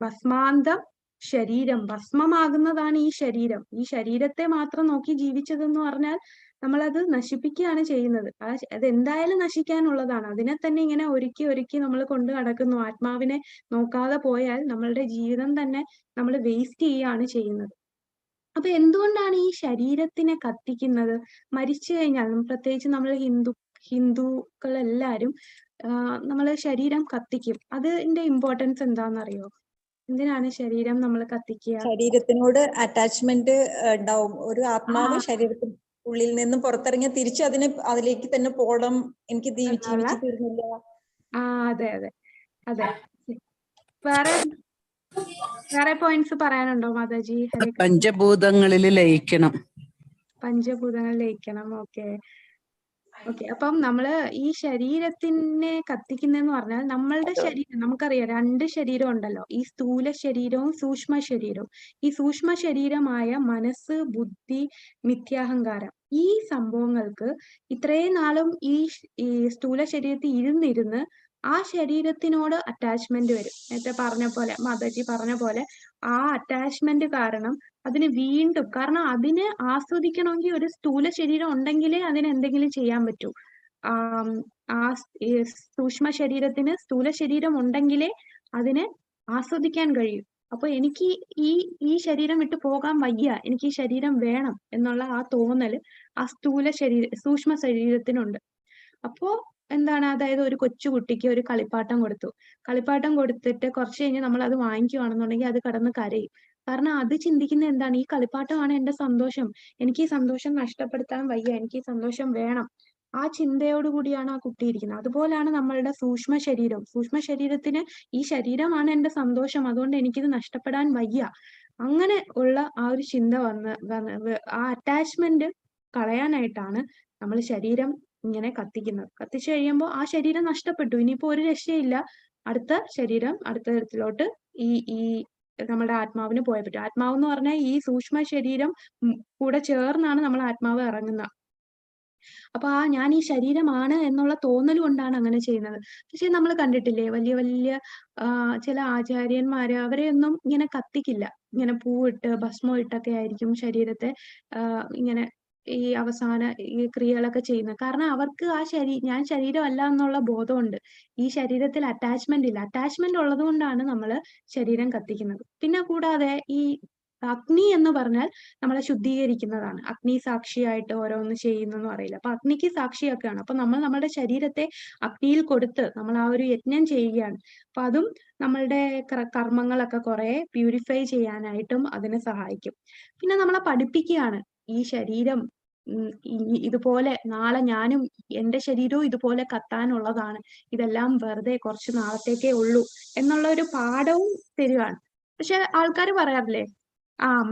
ഭസ്മാന്തം ശരീരം, ഭസ്മമാകുന്നതാണ് ഈ ശരീരം. ഈ ശരീരത്തെ മാത്രം നോക്കി ജീവിച്ചതെന്ന് പറഞ്ഞാൽ നമ്മളത് നശിപ്പിക്കുകയാണ് ചെയ്യുന്നത്. അത് എന്തായാലും നശിക്കാനുള്ളതാണ്. അതിനെ തന്നെ ഇങ്ങനെ ഒരുക്കി ഒരുക്കി നമ്മൾ കൊണ്ട് നടക്കുന്നു. ആത്മാവിനെ നോക്കാതെ പോയാൽ നമ്മളുടെ ജീവിതം തന്നെ നമ്മൾ വേസ്റ്റ് ചെയ്യുകയാണ് ചെയ്യുന്നത്. അപ്പൊ എന്തുകൊണ്ടാണ് ഈ ശരീരത്തിനെ കത്തിക്കുന്നത്? മരിച്ചു കഴിഞ്ഞാൽ പ്രത്യേകിച്ച് നമ്മൾ ഹിന്ദുക്കളെല്ലാരും നമ്മള് ശരീരം കത്തിക്കും. അതിന്റെ ഇമ്പോർട്ടൻസ് എന്താണെന്നറിയോ? എന്തിനാണ് ശരീരം നമ്മൾ കത്തിക്കുക? ശരീരത്തിനോട് അറ്റാച്ച്മെന്റ് ഉണ്ടാവും. ഒരു ആത്മാവ് ശരീരത്തിന് ഉള്ളിൽ നിന്ന് പുറത്തിറങ്ങിയ തിരിച്ച് അതിലേക്ക് തന്നെ പോകണം. എനിക്ക് ജീവിച്ചു തീർന്നില്ല. അതെ അതെ അതെ. വേറെ പോയിന്റ്സ് പറയാനുണ്ടോ മാതാജി? പഞ്ചഭൂതങ്ങളിൽ ലയിക്കണം. പഞ്ചഭൂതങ്ങൾ ലയിക്കണം. ഓക്കെ. അപ്പം നമ്മള് ഈ ശരീരത്തിനെ കത്തിക്കുന്നെന്ന് പറഞ്ഞാൽ നമ്മളുടെ ശരീരം, നമുക്കറിയാം 2 ശരീരം ഉണ്ടല്ലോ, ഈ സ്ഥൂല ശരീരവും സൂക്ഷ്മ ശരീരവും. ഈ സൂക്ഷ്മ ശരീരമായ മനസ്സ്, ബുദ്ധി, മിഥ്യാഹങ്കാരം, ഈ സംഭവങ്ങൾക്ക് ഇത്രയും നാളും ഈ സ്ഥൂല ശരീരത്തിൽ ഇരുന്നിരുന്ന് ആ ശരീരത്തിനോട് അറ്റാച്ച്മെന്റ് വരും. നേരത്തെ പറഞ്ഞ പോലെ, മാതാജി പറഞ്ഞ പോലെ, ആ അറ്റാച്ച്മെന്റ് കാരണം അതിന് വീണ്ടും, കാരണം അതിന് ആസ്വദിക്കണമെങ്കിൽ ഒരു സ്ഥൂല ശരീരം ഉണ്ടെങ്കിലേ അതിന് എന്തെങ്കിലും ചെയ്യാൻ പറ്റൂ. സൂക്ഷ്മ ശരീരത്തിന് സ്ഥൂല ശരീരം ഉണ്ടെങ്കിലേ അതിനെ ആസ്വദിക്കാൻ കഴിയും. അപ്പൊ എനിക്ക് ഈ ശരീരം വിട്ടു പോകാൻ വയ്യ, എനിക്ക് ഈ ശരീരം വേണം എന്നുള്ള ആ തോന്നല് ആ സൂക്ഷ്മ ശരീരത്തിനുണ്ട്. അപ്പോ എന്താണ്, അതായത് ഒരു കൊച്ചുകുട്ടിക്ക് ഒരു കളിപ്പാട്ടം കൊടുത്തിട്ട് കുറച്ച് കഴിഞ്ഞ് നമ്മൾ അത് വാങ്ങിക്കുവാണെന്നുണ്ടെങ്കിൽ അത് കിടന്ന് കരയും. കാരണം അത് ചിന്തിക്കുന്ന എന്താണ്, ഈ കളിപ്പാട്ടമാണ് എന്റെ സന്തോഷം, എനിക്ക് ഈ സന്തോഷം നഷ്ടപ്പെടുത്താൻ വയ്യ, എനിക്ക് ഈ സന്തോഷം വേണം. ആ ചിന്തയോടുകൂടിയാണ് ആ കുട്ടി ഇരിക്കുന്നത്. അതുപോലാണ് നമ്മളുടെ സൂക്ഷ്മ ശരീരത്തിന് ഈ ശരീരമാണ് എന്റെ സന്തോഷം, അതുകൊണ്ട് എനിക്കിത് നഷ്ടപ്പെടാൻ വയ്യ. അങ്ങനെ ഉള്ള ആ ഒരു ചിന്ത ആ അറ്റാച്ച്മെന്റ് കളയാനായിട്ടാണ് നമ്മൾ ശരീരം ഇങ്ങനെ കത്തിക്കുന്നത്. കത്തിച്ചു കഴിയുമ്പോൾ ആ ശരീരം നഷ്ടപ്പെട്ടു, ഇനിയിപ്പോ ഒരു രക്ഷയില്ല. അടുത്ത ശരീരം, അടുത്ത തരത്തിലോട്ട് ഈ നമ്മുടെ ആത്മാവിന് പോയാൽ പറ്റും. ആത്മാവ് എന്ന് പറഞ്ഞാൽ ഈ സൂക്ഷ്മ ശരീരം കൂടെ ചേർന്നാണ് നമ്മൾ ആത്മാവ് ഇറങ്ങുന്നത്. അപ്പൊ ഞാൻ ഈ ശരീരമാണ് എന്നുള്ള തോന്നൽ കൊണ്ടാണ് അങ്ങനെ ചെയ്യുന്നത്. പക്ഷെ നമ്മൾ കണ്ടിട്ടില്ലേ, വലിയ വലിയ ചില ആചാര്യന്മാര് അവരെയൊന്നും ഇങ്ങനെ കത്തിക്കില്ല. ഇങ്ങനെ പൂവിട്ട് ഭസ്മം ഇട്ടൊക്കെ ആയിരിക്കും ശരീരത്തെ ഇങ്ങനെ ഈ അവസാന ഈ ക്രിയകളൊക്കെ ചെയ്യുന്നത്. കാരണം അവർക്ക് ഞാൻ ശരീരമല്ല എന്നുള്ള ബോധമുണ്ട്. ഈ ശരീരത്തിൽ അറ്റാച്ച്മെന്റ് ഇല്ല. അറ്റാച്ച്മെന്റ് ഉള്ളത് കൊണ്ടാണ് നമ്മൾ ശരീരം കത്തിക്കുന്നത്. പിന്നെ കൂടാതെ ഈ അഗ്നി എന്ന് പറഞ്ഞാൽ നമ്മളെ ശുദ്ധീകരിക്കുന്നതാണ്. അഗ്നി സാക്ഷിയായിട്ട് ഓരോന്ന് ചെയ്യുന്നെന്ന് പറയില്ല. അപ്പൊ അഗ്നിക്ക് സാക്ഷിയൊക്കെയാണ്. അപ്പൊ നമ്മൾ നമ്മുടെ ശരീരത്തെ അഗ്നിയിൽ കൊടുത്ത് നമ്മൾ ആ ഒരു യജ്ഞം ചെയ്യുകയാണ്. അപ്പൊ അതും നമ്മളുടെ കർമ്മങ്ങളൊക്കെ കുറെ പ്യൂരിഫൈ ചെയ്യാനായിട്ടും അതിനെ സഹായിക്കും. പിന്നെ നമ്മളെ പഠിപ്പിക്കുകയാണ്, ഈ ശരീരം ഇതുപോലെ നാളെ ഞാനും എന്റെ ശരീരവും ഇതുപോലെ കത്താനുള്ളതാണ്, ഇതെല്ലാം വെറുതെ കുറച്ച് നാളത്തേക്കേ ഉള്ളൂ എന്നുള്ള ഒരു പാഠവും തരുവാണ്. പക്ഷെ ആൾക്കാർ പറയാറില്ലേ,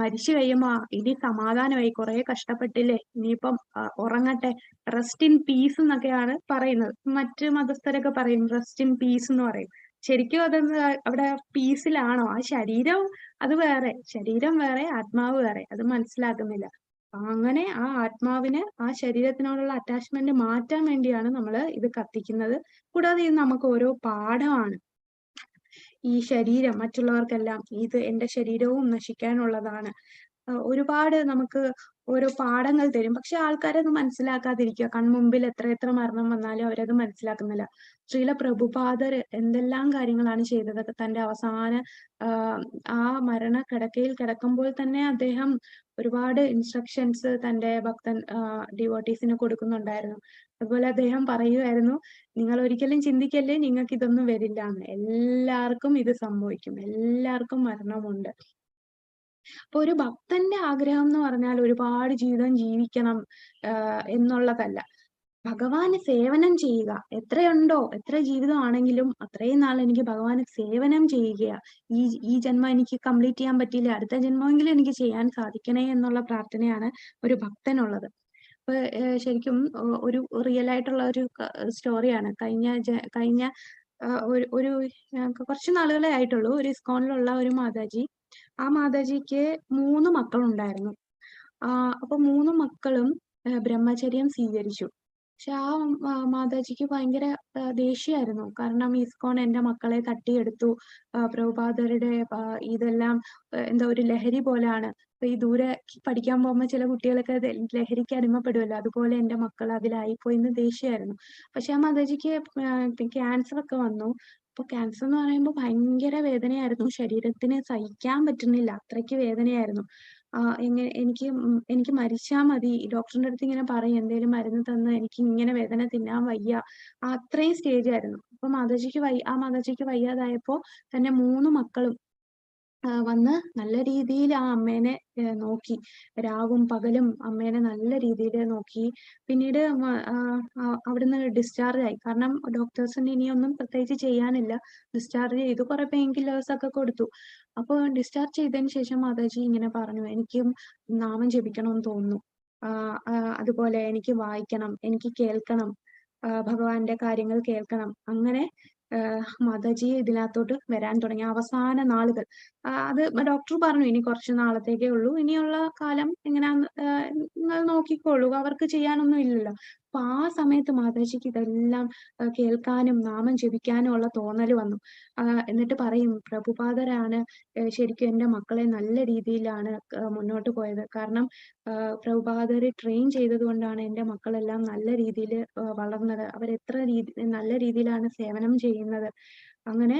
മരിച്ചു കഴിയുമ്പോ ഇനി സമാധാനമായി, കുറെ കഷ്ടപ്പെട്ടില്ലേ, ഇനിയിപ്പം ഉറങ്ങട്ടെ, റെസ്റ്റ് ഇൻ പീസ് എന്നൊക്കെയാണ് പറയുന്നത്. മറ്റ് മതസ്ഥരൊക്കെ പറയും റെസ്റ്റ് ഇൻ പീസ് എന്ന് പറയും. ശരിക്കും അതൊന്ന് അവിടെ പീസിലാണോ? ആ ശരീരം അത് വേറെ, ശരീരം വേറെ, ആത്മാവ് വേറെ, അത് മനസ്സിലാക്കുന്നില്ല. അങ്ങനെ ആ ആത്മാവിന് ആ ശരീരത്തിനോടുള്ള അറ്റാച്ച്മെന്റ് മാറ്റാൻ വേണ്ടിയാണ് നമ്മൾ ഇത് കത്തിക്കുന്നത്. കൂടാതെ ഇത് നമുക്ക് ഓരോ പാഠമാണ്. ഈ ശരീരം മറ്റുള്ളവർക്കെല്ലാം ഇത് എന്റെ ശരീരവും നശിക്കാനുള്ളതാണ്. ഒരുപാട് നമുക്ക് ഓരോ പാഠങ്ങൾ തരും. പക്ഷെ ആൾക്കാരത് മനസ്സിലാക്കാതിരിക്കുക. കൺമുമ്പിൽ എത്ര മരണം വന്നാലും അവരത് മനസ്സിലാക്കുന്നില്ല. ശ്രീല പ്രഭുപാദർ എന്തെല്ലാം കാര്യങ്ങളാണ് ചെയ്തത്. തന്റെ അവസാന ആ മരണക്കിടക്കയിൽ കിടക്കുമ്പോൾ തന്നെ അദ്ദേഹം ഒരുപാട് ഇൻസ്ട്രക്ഷൻസ് തന്റെ ഡിവോട്ടീസിന് കൊടുക്കുന്നുണ്ടായിരുന്നു. അതുപോലെ അദ്ദേഹം പറയുമായിരുന്നു, നിങ്ങൾ ഒരിക്കലും ചിന്തിക്കല്ലേ നിങ്ങൾക്ക് ഇതൊന്നും വരില്ല എന്ന്. എല്ലാവർക്കും ഇത് സംഭവിക്കും, എല്ലാവർക്കും മരണമുണ്ട്. അപ്പൊ ഒരു ഭക്തന്റെ ആഗ്രഹം എന്ന് പറഞ്ഞാൽ ഒരുപാട് ജീവിതം ജീവിക്കണം എന്നുള്ളതല്ല, ഭഗവാന് സേവനം ചെയ്യുക. എത്ര ജീവിതമാണെങ്കിലും അത്രയും നാൾ എനിക്ക് ഭഗവാന് സേവനം ചെയ്യുക. ഈ ജന്മം എനിക്ക് കംപ്ലീറ്റ് ചെയ്യാൻ പറ്റിയില്ല, അടുത്ത ജന്മമെങ്കിലും എനിക്ക് ചെയ്യാൻ സാധിക്കണേ എന്നുള്ള പ്രാർത്ഥനയാണ് ഒരു ഭക്തനുള്ളത്. അപ്പൊ ശരിക്കും ഒരു റിയൽ ആയിട്ടുള്ള ഒരു സ്റ്റോറിയാണ്. കഴിഞ്ഞ ഒരു കുറച്ച് നാളുകളെ ആയിട്ടുള്ളൂ. ഒരു ഇസ്കോണിലുള്ള ഒരു മാതാജി, ആ മാതാജിക്ക് 3 മക്കളുണ്ടായിരുന്നു. അപ്പൊ 3 മക്കളും ബ്രഹ്മചര്യം സ്വീകരിച്ചു. പക്ഷെ ആ മാതാജിക്ക് ഭയങ്കര ദേഷ്യമായിരുന്നു. കാരണം ഇസ്കോൺ എന്റെ മക്കളെ തട്ടിയെടുത്തു, പ്രഭുപാദരുടെ ഇതെല്ലാം എന്താ ഒരു ലഹരി പോലെയാണ്, അപ്പൊ ഈ ദൂരെ പഠിക്കാൻ പോകുമ്പോൾ ചില കുട്ടികളൊക്കെ ലഹരിക്ക് അടിമപ്പെടുമല്ലോ, അതുപോലെ എന്റെ മക്കൾ അതിലായിപ്പോയി എന്ന് ദേഷ്യമായിരുന്നു. പക്ഷെ ആ മാതാജിക്ക് ക്യാൻസർ ഒക്കെ വന്നു. അപ്പൊ ക്യാൻസർ എന്ന് പറയുമ്പോൾ ഭയങ്കര വേദനയായിരുന്നു, ശരീരത്തിന് സഹിക്കാൻ പറ്റുന്നില്ല, അത്രയ്ക്ക് വേദനയായിരുന്നു. എനിക്ക് മരിച്ചാ മതി, ഡോക്ടറിന്റെ അടുത്ത് ഇങ്ങനെ പറയും എന്തേലും മരുന്ന് തന്ന് എനിക്ക് ഇങ്ങനെ വേദന തിന്നാൻ വയ്യ, അത്രയും സ്റ്റേജ് ആയിരുന്നു. അപ്പൊ ആ മാതാജിക്ക് വയ്യാതായപ്പോ തന്നെ 3 മക്കളും വന്ന് നല്ല രീതിയിൽ ആ അമ്മേനെ നോക്കി, രാവും പകലും അമ്മേനെ നല്ല രീതിയിൽ നോക്കി. പിന്നീട് അവിടുന്ന് ഡിസ്ചാർജ് ആയി. കാരണം ഡോക്ടേഴ്സിന് ഇനിയൊന്നും പ്രത്യേകിച്ച് ചെയ്യാനില്ല. ഡിസ്ചാർജ് ചെയ്തു, കുറെ പെയിൻ കില്ലേഴ്സ് ഒക്കെ കൊടുത്തു. അപ്പോൾ ഡിസ്ചാർജ് ചെയ്തതിന് ശേഷം മാതാജി ഇങ്ങനെ പറഞ്ഞു, എനിക്കും നാമം ജപിക്കണമെന്ന് തോന്നുന്നു, അതുപോലെ എനിക്ക് വായിക്കണം, എനിക്ക് കേൾക്കണം, ഭഗവാന്റെ കാര്യങ്ങൾ കേൾക്കണം. അങ്ങനെ മാതാജി ഇതിനകത്തോട്ട് വരാൻ തുടങ്ങി അവസാന നാളുകൾ. അത് ഡോക്ടർ പറഞ്ഞു ഇനി കുറച്ച് നാളത്തേക്കേ ഉള്ളൂ, ഇനിയുള്ള കാലം എങ്ങനെയാന്ന് നിങ്ങൾ നോക്കിക്കോളൂ, അവർക്ക് ചെയ്യാനൊന്നും ഇല്ലല്ലോ. അപ്പൊ ആ സമയത്ത് മാതാജിക്ക് ഇതെല്ലാം കേൾക്കാനും നാമം ജപിക്കാനും ഉള്ള തോന്നൽ വന്നു. എന്നിട്ട് പറയും, പ്രഭുപാദരാണ് ശരിക്കും എൻ്റെ മക്കളെ നല്ല രീതിയിലാണ് മുന്നോട്ട് പോയത്. കാരണം പ്രഭുപാദര് ട്രെയിൻ ചെയ്തത് കൊണ്ടാണ് എൻ്റെ മക്കളെല്ലാം നല്ല രീതിയിൽ വളർന്നത്. അവരെത്ര നല്ല രീതിയിലാണ് സേവനം ചെയ്യുന്നത്. അങ്ങനെ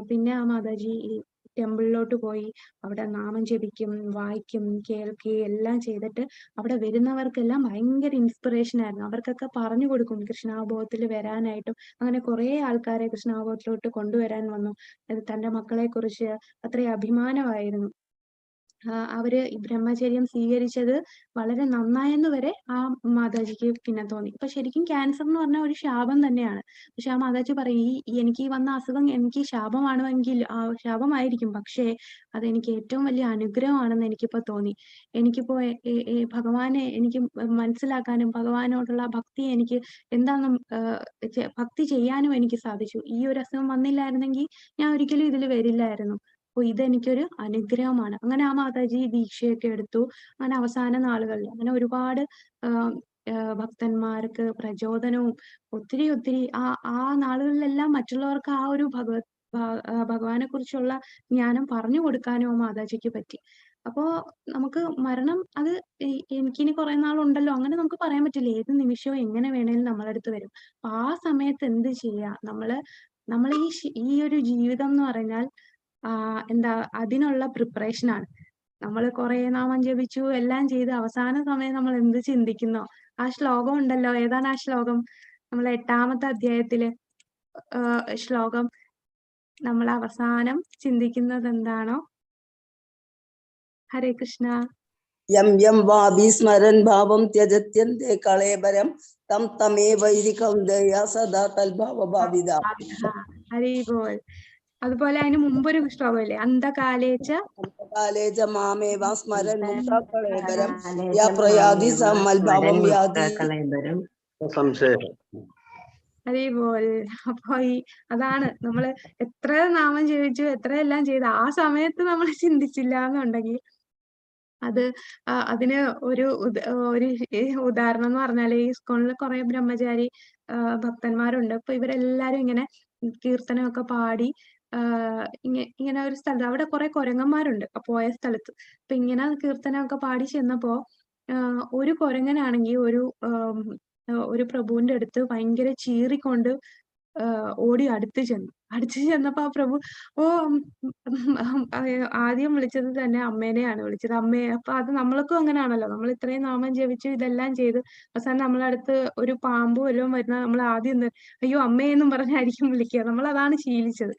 പിന്നെ ആ മാതാജി ഈ ടെമ്പിളിലോട്ട് പോയി അവിടെ നാമം ജപിക്കും, വായിക്കും, കേൾക്കുകയും എല്ലാം ചെയ്തിട്ട് അവിടെ വരുന്നവർക്കെല്ലാം ഭയങ്കര ഇൻസ്പിറേഷൻ ആയിരുന്നു. അവർക്കൊക്കെ പറഞ്ഞു കൊടുക്കും കൃഷ്ണാബോധത്തിൽ വരാനായിട്ടും. അങ്ങനെ കുറെ ആൾക്കാരെ കൃഷ്ണാബോധത്തിലോട്ട് കൊണ്ടുവരാൻ വന്നു. തന്റെ മക്കളെ കുറിച്ച് അത്രയും അഭിമാനമായിരുന്നു. അവര് ഈ ബ്രഹ്മചര്യം സ്വീകരിച്ചത് വളരെ നന്നായെന്ന് വരെ ആ മാതാജിക്ക് പിന്നെ തോന്നി. അപ്പൊ ശരിക്കും ക്യാൻസർ എന്ന് പറഞ്ഞാൽ ഒരു ശാപം തന്നെയാണ്. പക്ഷെ ആ മാതാജി പറയും, എനിക്ക് ഈ വന്ന അസുഖം എനിക്ക് ശാപമാണെങ്കിൽ ശാപമായിരിക്കും, പക്ഷേ അതെനിക്ക് ഏറ്റവും വലിയ അനുഗ്രഹമാണെന്ന് എനിക്കിപ്പോ തോന്നി. എനിക്കിപ്പോ ഭഗവാനെ എനിക്ക് മനസ്സിലാക്കാനും ഭഗവാനോടുള്ള ഭക്തി എനിക്ക് എന്താണെന്നും ഭക്തി ചെയ്യാനും എനിക്ക് സാധിച്ചു. ഈ ഒരു അസുഖം വന്നില്ലായിരുന്നെങ്കിൽ ഞാൻ ഒരിക്കലും ഇതിൽ വരില്ലായിരുന്നു. അപ്പൊ ഇതെനിക്കൊരു അനുഗ്രഹമാണ്. അങ്ങനെ ആ മാതാജി ദീക്ഷയൊക്കെ എടുത്തു. അങ്ങനെ അവസാന നാളുകളിൽ അങ്ങനെ ഒരുപാട് ഭക്തന്മാർക്ക് പ്രചോദനവും ഒത്തിരി ആ നാളുകളിലെല്ലാം മറ്റുള്ളവർക്ക് ആ ഒരു ഭഗവാനെ കുറിച്ചുള്ള ജ്ഞാനം പറഞ്ഞു കൊടുക്കാനും ആ മാതാജിക്ക് പറ്റി. അപ്പോ നമുക്ക് മരണം അത് എനിക്കിനി കുറെ നാളുണ്ടല്ലോ അങ്ങനെ നമുക്ക് പറയാൻ പറ്റില്ല. ഏത് നിമിഷവും എങ്ങനെ വേണേലും നമ്മളടുത്ത് വരും. അപ്പൊ ആ സമയത്ത് എന്ത് ചെയ്യാ? നമ്മൾ ഈ ഒരു ജീവിതം എന്ന് പറഞ്ഞാൽ എന്താ അതിനുള്ള പ്രിപ്പറേഷൻ ആണ്. നമ്മൾ കുറെ നാമം ജപിച്ചു എല്ലാം ചെയ്ത് അവസാന സമയം നമ്മൾ എന്ത് ചിന്തിക്കുന്നോ, ആ ശ്ലോകം ഉണ്ടല്ലോ, ഏതാണ് ആ ശ്ലോകം? നമ്മൾ 8ാമത്തെ അധ്യായത്തില് ശ്ലോകം നമ്മൾ അവസാനം ചിന്തിക്കുന്നത് എന്താണോ? ഹരേ കൃഷ്ണ. യം യം വാപി സ്മരൻ ഭാവം ത്യജത്യന്തേ കളേബരം തം തമേ വൈദികൗന്ദയ സദാ തൽഭാവഭാവിത. ഹരി ബോൾ. അതുപോലെ അതിന് മുമ്പൊരു ശ്ലോകമില്ലേ, അന്ധകാലേച്ച മാമേവ സ്മരൻ മുക്ത കളേബരം യാ പ്രയാതി സമൽഭാവം യാതി സംശയം. അതേപോലെ അപ്പൊ അതാണ് നമ്മള് എത്ര നാമം ജപിച്ചു എത്രയെല്ലാം ചെയ്തു ആ സമയത്ത് നമ്മൾ ചിന്തിച്ചില്ല എന്നുണ്ടെങ്കിൽ അതിന് ഒരു ഉദാഹരണം എന്ന് പറഞ്ഞാല് ഈ സ്കൂളിൽ കുറെ ബ്രഹ്മചാരി ഭക്തന്മാരുണ്ട്. അപ്പൊ ഇവരെല്ലാരും ഇങ്ങനെ കീർത്തനമൊക്കെ പാടി ഇങ്ങനെ ഒരു സ്ഥലത്ത് അവിടെ കുറെ കുരങ്ങന്മാരുണ്ട് പോയ സ്ഥലത്ത്. അപ്പൊ ഇങ്ങനെ കീർത്തനമൊക്കെ പാടി ചെന്നപ്പോ ഒരു കുരങ്ങനാണെങ്കിൽ ഒരു പ്രഭുവിന്റെ അടുത്ത് ഭയങ്കര ചീറിക്കൊണ്ട് ഓടി അടുത്ത് ചെന്നപ്പോ ആ പ്രഭു ആദ്യം വിളിച്ചത് തന്നെ അമ്മേനെയാണ് വിളിച്ചത്, അമ്മയെ. അപ്പൊ അത് നമ്മൾക്കും അങ്ങനെയാണല്ലോ, നമ്മൾ ഇത്രയും നാമം ജപിച്ചു ഇതെല്ലാം ചെയ്ത് അവസാനം നമ്മളടുത്ത് ഒരു പാമ്പ് വല്ലതും വരുന്ന നമ്മൾ ആദ്യം അയ്യോ അമ്മയെന്നും പറഞ്ഞായിരിക്കും വിളിക്കുക. നമ്മൾ അതാണ് ശീലിച്ചത്.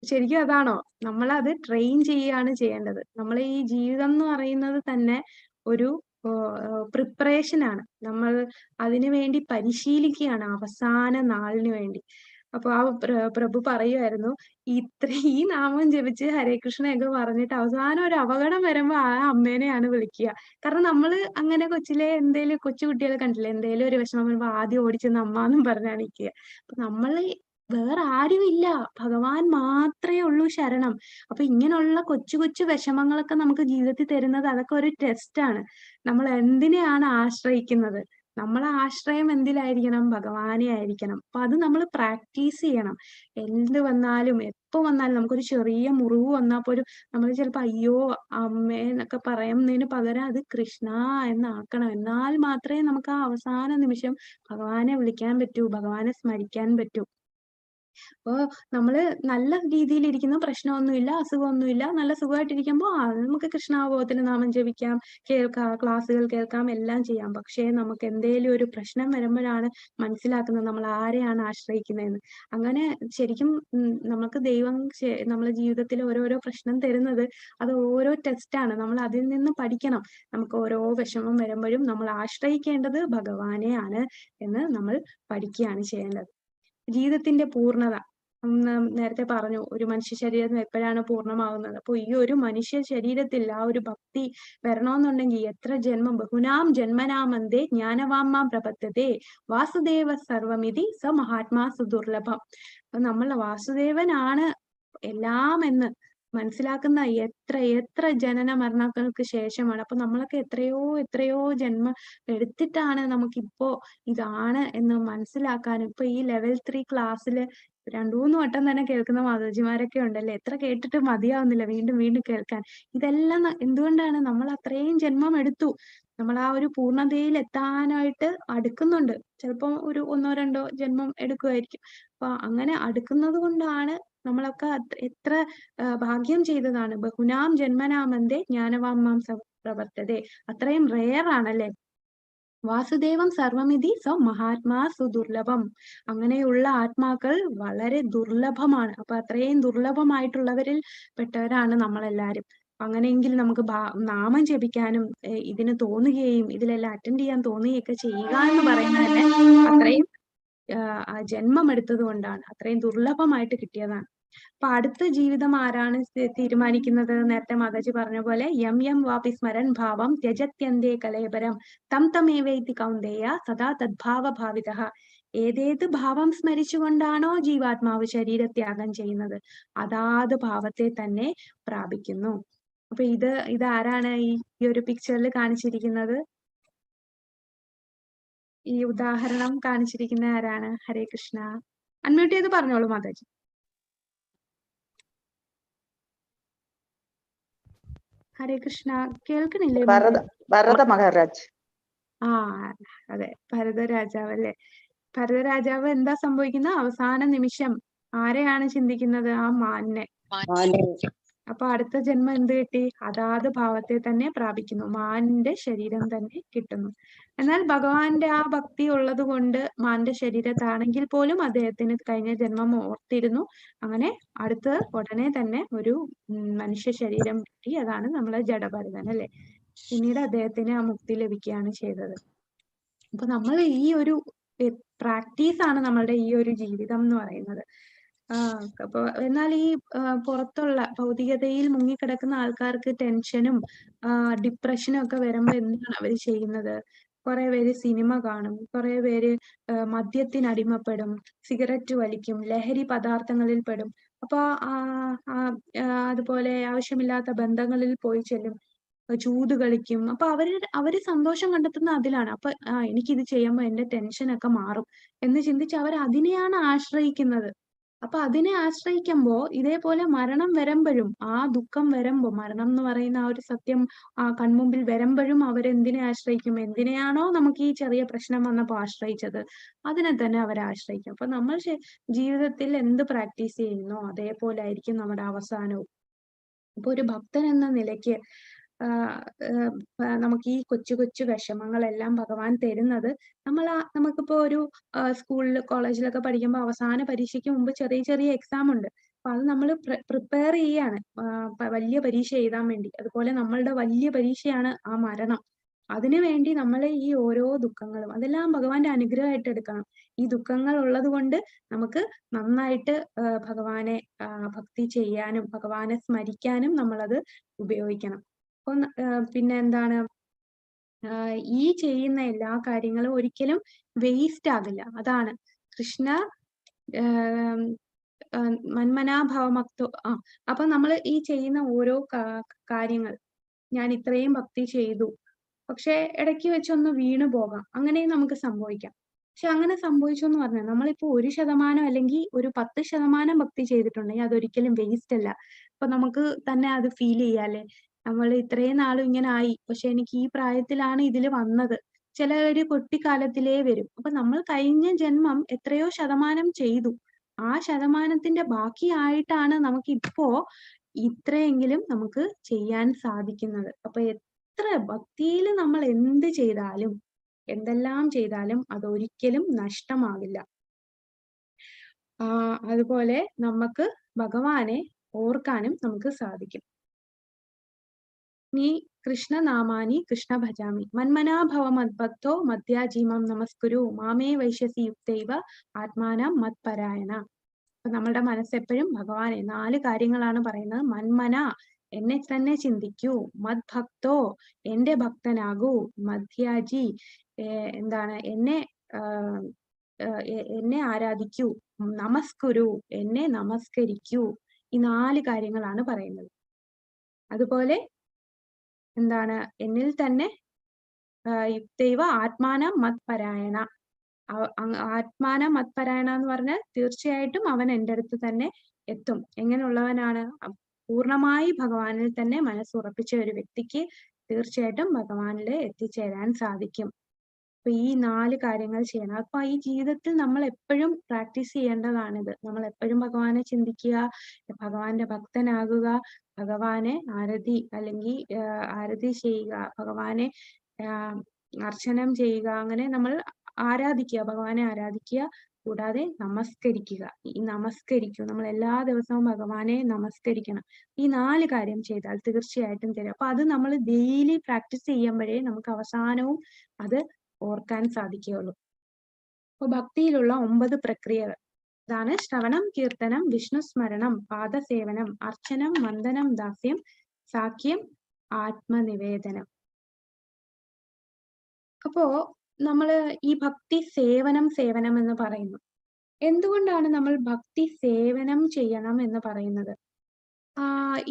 ശരിക്കും അതാണോ? നമ്മളത് ട്രെയിൻ ചെയ്യുകയാണ് ചെയ്യേണ്ടത്. നമ്മളെ ഈ ജീവിതം എന്ന് പറയുന്നത് തന്നെ ഒരു പ്രിപ്പറേഷൻ ആണ്. നമ്മൾ അതിനു വേണ്ടി പരിശീലിക്കുകയാണ് അവസാന നാളിന് വേണ്ടി. അപ്പൊ ആ പ്രഭു പറയുമായിരുന്നു, ഈ നാമം ജപിച്ച് ഹരേ കൃഷ്ണയൊക്കെ പറഞ്ഞിട്ട് അവസാനം ഒരു അപകടം വരുമ്പോ ആ അമ്മേനെയാണ് വിളിക്കുക. കാരണം നമ്മള് അങ്ങനെ കൊച്ചിലെ എന്തേലും കൊച്ചു കുട്ടികളെ കണ്ടില്ലേ, എന്തേലും ഒരു വിഷമം വരുമ്പോ ആദ്യം ഓടിച്ചെന്ന് അമ്മാന്നും പറഞ്ഞാണ് നിൽക്കുക. അപ്പൊ നമ്മള് വേറെ ആരുമില്ല, ഭഗവാൻ മാത്രമേ ഉള്ളൂ ശരണം. അപ്പൊ ഇങ്ങനെയുള്ള കൊച്ചു കൊച്ചു വിഷമങ്ങളൊക്കെ നമുക്ക് ജീവിതത്തിൽ തരുന്നത് അതൊക്കെ ഒരു ടെസ്റ്റ് ആണ്. നമ്മൾ എന്തിനെയാണ് ആശ്രയിക്കുന്നത്? നമ്മളെ ആശ്രയം എന്തിലായിരിക്കണം? ഭഗവാനെ ആയിരിക്കണം. അപ്പൊ അത് നമ്മൾ പ്രാക്ടീസ് ചെയ്യണം. എന്ത് വന്നാലും എപ്പോ വന്നാലും നമുക്കൊരു ചെറിയ മുറിവ് വന്നാൽ പോലും നമ്മൾ ചിലപ്പോ അയ്യോ അമ്മേ എന്നൊക്കെ പറയുന്നതിന് പകരം അത് കൃഷ്ണ എന്നാക്കണം. എന്നാൽ മാത്രമേ നമുക്ക് ആ അവസാന നിമിഷം ഭഗവാനെ വിളിക്കാൻ പറ്റൂ, ഭഗവാനെ സ്മരിക്കാൻ പറ്റൂ. അപ്പൊ നമ്മള് നല്ല രീതിയിൽ ഇരിക്കുന്ന പ്രശ്നമൊന്നുമില്ല, അസുഖമൊന്നുമില്ല, നല്ല സുഖമായിട്ടിരിക്കുമ്പോൾ നമുക്ക് കൃഷ്ണാവബോധത്തിന് നാമം ജപിക്കാം, കേൾക്കാം, ക്ലാസ്സുകൾ കേൾക്കാം, എല്ലാം ചെയ്യാം. പക്ഷേ നമുക്ക് എന്തേലും ഒരു പ്രശ്നം വരുമ്പോഴാണ് മനസ്സിലാക്കുന്നത് നമ്മൾ ആരെയാണ് ആശ്രയിക്കുന്നതെന്ന്. അങ്ങനെ ശരിക്കും നമുക്ക് ദൈവം നമ്മളെ ജീവിതത്തിൽ ഓരോരോ പ്രശ്നം തരുന്നത് അത് ഓരോ ടെസ്റ്റാണ്. നമ്മൾ അതിൽ നിന്ന് പഠിക്കണം. നമുക്ക് ഓരോ വിഷമം വരുമ്പോഴും നമ്മൾ ആശ്രയിക്കേണ്ടത് ഭഗവാനെയാണ് എന്ന് നമ്മൾ പഠിക്കുകയാണ് ചെയ്യേണ്ടത്. ജീവിതത്തിന്റെ പൂർണ്ണത നേരത്തെ പറഞ്ഞു, ഒരു മനുഷ്യ ശരീരം എപ്പോഴാണ് പൂർണ്ണമാകുന്നത്. അപ്പൊ ഈ ഒരു മനുഷ്യ ശരീരത്തിൽ ആ ഒരു ഭക്തി വരണമെന്നുണ്ടെങ്കിൽ എത്ര ജന്മം, ബഹുനാം ജന്മനാമന്തേ ജ്ഞാനവാമ്മാം പ്രപദ്യതേ വാസുദേവ സർവമിതി സ മഹാത്മാ സുദുർലഭം. അപ്പൊ നമ്മളെ വാസുദേവനാണ് എല്ലാം എന്ന് മനസ്സിലാക്കുന്ന എത്ര ജനന മരണങ്ങൾക്ക് ശേഷമാണ്. അപ്പൊ നമ്മളൊക്കെ എത്രയോ ജന്മം എടുത്തിട്ടാണ് നമുക്കിപ്പോ ഇതാണ് എന്ന് മനസ്സിലാക്കാനും. ഇപ്പൊ ഈ ലെവൽ 3 ക്ലാസ്സിൽ 2-3 വട്ടം തന്നെ കേൾക്കുന്ന മാതാജിമാരൊക്കെ ഉണ്ടല്ലേ. എത്ര കേട്ടിട്ട് മതിയാവുന്നില്ല, വീണ്ടും കേൾക്കാൻ. ഇതെല്ലാം എന്തുകൊണ്ടാണ്? നമ്മൾ അത്രയും ജന്മം എടുത്തു. നമ്മൾ ആ ഒരു പൂർണ്ണതയിൽ എത്താനായിട്ട് അടുക്കുന്നുണ്ട്. ചിലപ്പോ ഒരു 1-2 ജന്മം എടുക്കുമായിരിക്കും. അപ്പൊ അങ്ങനെ അടുക്കുന്നത് കൊണ്ടാണ് നമ്മളൊക്കെ എത്ര ഭാഗ്യം ചെയ്തതാണ്. ബഹുനാം ജന്മനാമന്തേ ജ്ഞാനവാമ്മാം പ്രവർത്തതേ. അത്രയും റെയർ ആണല്ലേ. വാസുദേവം സർവമിതി സ മഹാത്മാ സുദുർലഭം. അങ്ങനെയുള്ള ആത്മാക്കൾ വളരെ ദുർലഭമാണ്. അപ്പൊ അത്രയും ദുർലഭമായിട്ടുള്ളവരിൽ പെട്ടവരാണ് നമ്മളെല്ലാരും. അങ്ങനെയെങ്കിൽ നമുക്ക് നാമം ജപിക്കാനും ഇതിന് തോന്നുകയും ഇതിലെല്ലാം അറ്റൻഡ് ചെയ്യാൻ തോന്നുകയൊക്കെ ചെയ്യുക എന്ന് പറയുന്നത് തന്നെ അത്രയും ജന്മം എടുത്തത് കൊണ്ടാണ്, അത്രയും ദുർലഭമായിട്ട് കിട്ടിയതാണ്. അപ്പൊ അടുത്ത ജീവിതം ആരാണ് തീരുമാനിക്കുന്നത്? നേരത്തെ മാതാജി പറഞ്ഞ പോലെ യം വാപി സ്മരൻ ഭാവം ത്യജത്യന്തേ കലേബരം തം തമേവേതി കൗന്ദേയ സദാ തദ്ഭാവ ഭാവിതഃ. ഏതേത് ഭാവം സ്മരിച്ചുകൊണ്ടാണോ ജീവാത്മാവ് ശരീരത്യാഗം ചെയ്യുന്നത് അതാത് ഭാവത്തെ തന്നെ പ്രാപിക്കുന്നു. അപ്പൊ ഇതാരാണ് ഈ ഒരു പിക്ചറിൽ കാണിച്ചിരിക്കുന്നത്? ഈ ഉദാഹരണം കാണിച്ചിരിക്കുന്ന ആരാണ്? ഹരേ കൃഷ്ണ. അൺമ്യൂട്ട് ചെയ്ത് പറഞ്ഞോളൂ മാതാജി. ഹരേ കൃഷ്ണ. കേൾക്കണില്ലേ? ഭരത മഹാരാജ്. ആ അതെ, ഭരത രാജാവ് അല്ലെ. ഭരത രാജാവ് എന്താ സംഭവിക്കുന്ന? അവസാന നിമിഷം ആരെയാണ് ചിന്തിക്കുന്നത്? ആ മാനിനെ. അപ്പൊ അടുത്ത ജന്മം എന്ത് കിട്ടി? അതാത് ഭാവത്തെ തന്നെ പ്രാപിക്കുന്നു. മാനിന്റെ ശരീരം തന്നെ കിട്ടുന്നു. എന്നാൽ ഭഗവാന്റെ ആ ഭക്തി ഉള്ളത് കൊണ്ട് മാന്റെ ശരീരത്താണെങ്കിൽ പോലും അദ്ദേഹത്തിന് കഴിഞ്ഞ ജന്മം ഓർത്തിരുന്നു. അങ്ങനെ അടുത്ത് ഉടനെ തന്നെ ഒരു മനുഷ്യ ശരീരം കിട്ടി. അതാണ് നമ്മളെ ജഡഭരതൻ അല്ലെ. പിന്നീട് അദ്ദേഹത്തിന് ആ മുക്തി ലഭിക്കുകയാണ് ചെയ്തത്. അപ്പൊ നമ്മൾ ഈ ഒരു പ്രാക്ടീസ് ആണ് നമ്മളുടെ ഈ ഒരു ജീവിതം എന്ന് പറയുന്നത്. അപ്പൊ എന്നാൽ ഈ പുറത്തുള്ള ഭൗതികതയിൽ മുങ്ങിക്കിടക്കുന്ന ആൾക്കാർക്ക് ടെൻഷനും ഡിപ്രഷനും ഒക്കെ വരുമ്പോ എന്താണ് അവർ ചെയ്യുന്നത്? കുറെ പേര് സിനിമ കാണും, കുറെ പേര് മദ്യത്തിന് അടിമപ്പെടും, സിഗരറ്റ് വലിക്കും, ലഹരി പദാർത്ഥങ്ങളിൽ പെടും. അപ്പൊ അതുപോലെ ആവശ്യമില്ലാത്ത ബന്ധങ്ങളിൽ പോയി ചെല്ലും, ചൂത് കളിക്കും. അപ്പൊ അവര് സന്തോഷം കണ്ടെത്തുന്ന അതിലാണ്. അപ്പൊ എനിക്കിത് ചെയ്യുമ്പോ എന്റെ ടെൻഷനൊക്കെ മാറും എന്ന് ചിന്തിച്ച് അവർ അതിനെയാണ് ആശ്രയിക്കുന്നത്. അപ്പൊ അതിനെ ആശ്രയിക്കുമ്പോ ഇതേപോലെ മരണം വരുമ്പോഴും ആ ദുഃഖം വരുമ്പോ, മരണം എന്ന് പറയുന്ന ആ ഒരു സത്യം കൺമുമ്പിൽ വരുമ്പോഴും അവരെന്തിനെ ആശ്രയിക്കും? എന്തിനെയാണോ നമുക്ക് ഈ ചെറിയ പ്രശ്നം വന്നപ്പോ ആശ്രയിച്ചത് അതിനെ തന്നെ അവരെ ആശ്രയിക്കും. അപ്പൊ നമ്മൾ ജീവിതത്തിൽ എന്ത് പ്രാക്ടീസ് ചെയ്യുന്നോ അതേപോലെ ആയിരിക്കും നമ്മുടെ അവസാനവും. അപ്പൊ ഒരു ഭക്തൻ എന്ന നിലയ്ക്ക് നമുക്ക് ഈ കൊച്ചു വിഷമങ്ങളെല്ലാം ഭഗവാൻ തരുന്നത് നമുക്കിപ്പോ ഒരു സ്കൂളിൽ കോളേജിലൊക്കെ പഠിക്കുമ്പോൾ അവസാന പരീക്ഷയ്ക്ക് മുമ്പ് ചെറിയ എക്സാം ഉണ്ട്. അപ്പൊ അത് നമ്മൾ പ്രിപ്പയർ ചെയ്യാണ് വലിയ പരീക്ഷ എഴുതാൻ വേണ്ടി. അതുപോലെ നമ്മളുടെ വലിയ പരീക്ഷയാണ് ആ മരണം. അതിനു വേണ്ടി നമ്മൾ ഈ ഓരോ ദുഃഖങ്ങളും അതെല്ലാം ഭഗവാന്റെ അനുഗ്രഹമായിട്ട് എടുക്കണം. ഈ ദുഃഖങ്ങൾ ഉള്ളത് കൊണ്ട് നമുക്ക് നന്നായിട്ട് ഭഗവാനെ ഭക്തി ചെയ്യാനും ഭഗവാനെ സ്മരിക്കാനും നമ്മളത് ഉപയോഗിക്കണം. അപ്പൊ പിന്നെ എന്താണ്, ഈ ചെയ്യുന്ന എല്ലാ കാര്യങ്ങളും ഒരിക്കലും വേസ്റ്റ് ആകില്ല. അതാണ് കൃഷ്ണ മന്മനാഭവമക്തോ. അപ്പൊ നമ്മൾ ഈ ചെയ്യുന്ന ഓരോ കാര്യങ്ങൾ, ഞാൻ ഇത്രയും ഭക്തി ചെയ്തു, പക്ഷെ ഇടയ്ക്ക് വെച്ചൊന്ന് വീണു പോകാം, അങ്ങനെയും നമുക്ക് സംഭവിക്കാം. പക്ഷെ അങ്ങനെ സംഭവിച്ചു എന്ന് പറഞ്ഞാൽ നമ്മളിപ്പോ 1% അല്ലെങ്കിൽ ഒരു 10% ഭക്തി ചെയ്തിട്ടുണ്ടെങ്കിൽ അതൊരിക്കലും വേസ്റ്റ് അല്ല. അപ്പൊ നമുക്ക് തന്നെ അത് ഫീൽ ചെയ്യാല്ലേ, നമ്മൾ ഇത്രയും നാളും ഇങ്ങനെ ആയി, പക്ഷെ എനിക്ക് ഈ പ്രായത്തിലാണ് ഇതില് വന്നത്. ചിലവര് കുട്ടിക്കാലത്തിലേ വരും. അപ്പൊ നമ്മൾ കഴിഞ്ഞ ജന്മം എത്രയോ ശതമാനം ചെയ്തു, ആ ശതമാനത്തിന്റെ ബാക്കിയായിട്ടാണ് നമുക്ക് ഇപ്പോ ഇത്രയെങ്കിലും നമുക്ക് ചെയ്യാൻ സാധിക്കുന്നത്. അപ്പൊ എത്ര ഭക്തിയിൽ നമ്മൾ എന്ത് ചെയ്താലും എന്തെല്ലാം ചെയ്താലും അതൊരിക്കലും നഷ്ടമാവില്ല. അതുപോലെ നമുക്ക് ഭഗവാനെ ഓർക്കാനും നമുക്ക് സാധിക്കും. നീ കൃഷ്ണനാമാനി കൃഷ്ണ ഭജാമി മന്മനാഭവ മദ്ഭക്തോ മധ്യാജീമം നമസ്കുരു മാമേ വൈശ്യസി യുക്തൈവ ആത്മാനം മത്പരായണ. അപ്പൊ നമ്മുടെ മനസ്സെപ്പോഴും ഭഗവാനെ 4 കാര്യങ്ങളാണ് പറയുന്നത്. മന്മന, എന്നെ തന്നെ ചിന്തിക്കൂ. മദ്ഭക്തോ, എന്റെ ഭക്തനാകൂ. മധ്യാജി, എന്താണ്, എന്നെ ആരാധിക്കൂ. നമസ്കുരു, എന്നെ നമസ്കരിക്കൂ. ഈ 4 കാര്യങ്ങളാണ് പറയുന്നത്. അതുപോലെ എന്താണ്, എന്നിൽ തന്നെ യുക്തൈവ ആത്മാനം മത്പരായണ. ആത്മാനം മത്പരായണ എന്ന് പറഞ്ഞാൽ തീർച്ചയായിട്ടും അവൻ എൻ്റെ അടുത്ത് തന്നെ എത്തും. എങ്ങനെയുള്ളവനാണ്? പൂർണ്ണമായി ഭഗവാനിൽ തന്നെ മനസ്സുറപ്പിച്ച ഒരു വ്യക്തിക്ക് തീർച്ചയായിട്ടും ഭഗവാനിൽ എത്തിച്ചേരാൻ സാധിക്കും. അപ്പൊ ഈ 4 കാര്യങ്ങൾ ചെയ്യണം. അപ്പൊ ഈ ജീവിതത്തിൽ നമ്മൾ എപ്പോഴും പ്രാക്ടീസ് ചെയ്യേണ്ടതാണിത്. നമ്മൾ എപ്പോഴും ഭഗവാനെ ചിന്തിക്കുക, ഭഗവാന്റെ ഭക്തനാകുക, ഭഗവാനെ ആരതി ചെയ്യുക, ഭഗവാനെ അർച്ചനം ചെയ്യുക. അങ്ങനെ നമ്മൾ ആരാധിക്കുക, ഭഗവാനെ ആരാധിക്കുക. കൂടാതെ നമസ്കരിക്കുക. ഈ നമസ്കരിക്കൂ, നമ്മൾ എല്ലാ ദിവസവും ഭഗവാനെ നമസ്കരിക്കണം. ഈ 4 കാര്യം ചെയ്താൽ തീർച്ചയായിട്ടും തരും. അപ്പൊ അത് നമ്മൾ ഡെയിലി പ്രാക്ടീസ് ചെയ്യുമ്പോഴേ നമുക്ക് അവസാനവും അത് ഓർക്കാൻ സാധിക്കുകയുള്ളൂ. അപ്പൊ ഭക്തിയിലുള്ള 9 പ്രക്രിയകൾ ഇതാണ്: ശ്രവണം, കീർത്തനം, വിഷ്ണു സ്മരണം, പാദസേവനം, അർച്ചനം, വന്ദനം, ദാസ്യം, സാഖ്യം, ആത്മനിവേദനം. അപ്പോ നമ്മള് ഈ ഭക്തി സേവനം എന്ന് പറയുന്നു. എന്തുകൊണ്ടാണ് നമ്മൾ ഭക്തി സേവനം ചെയ്യണം എന്ന് പറയുന്നത്?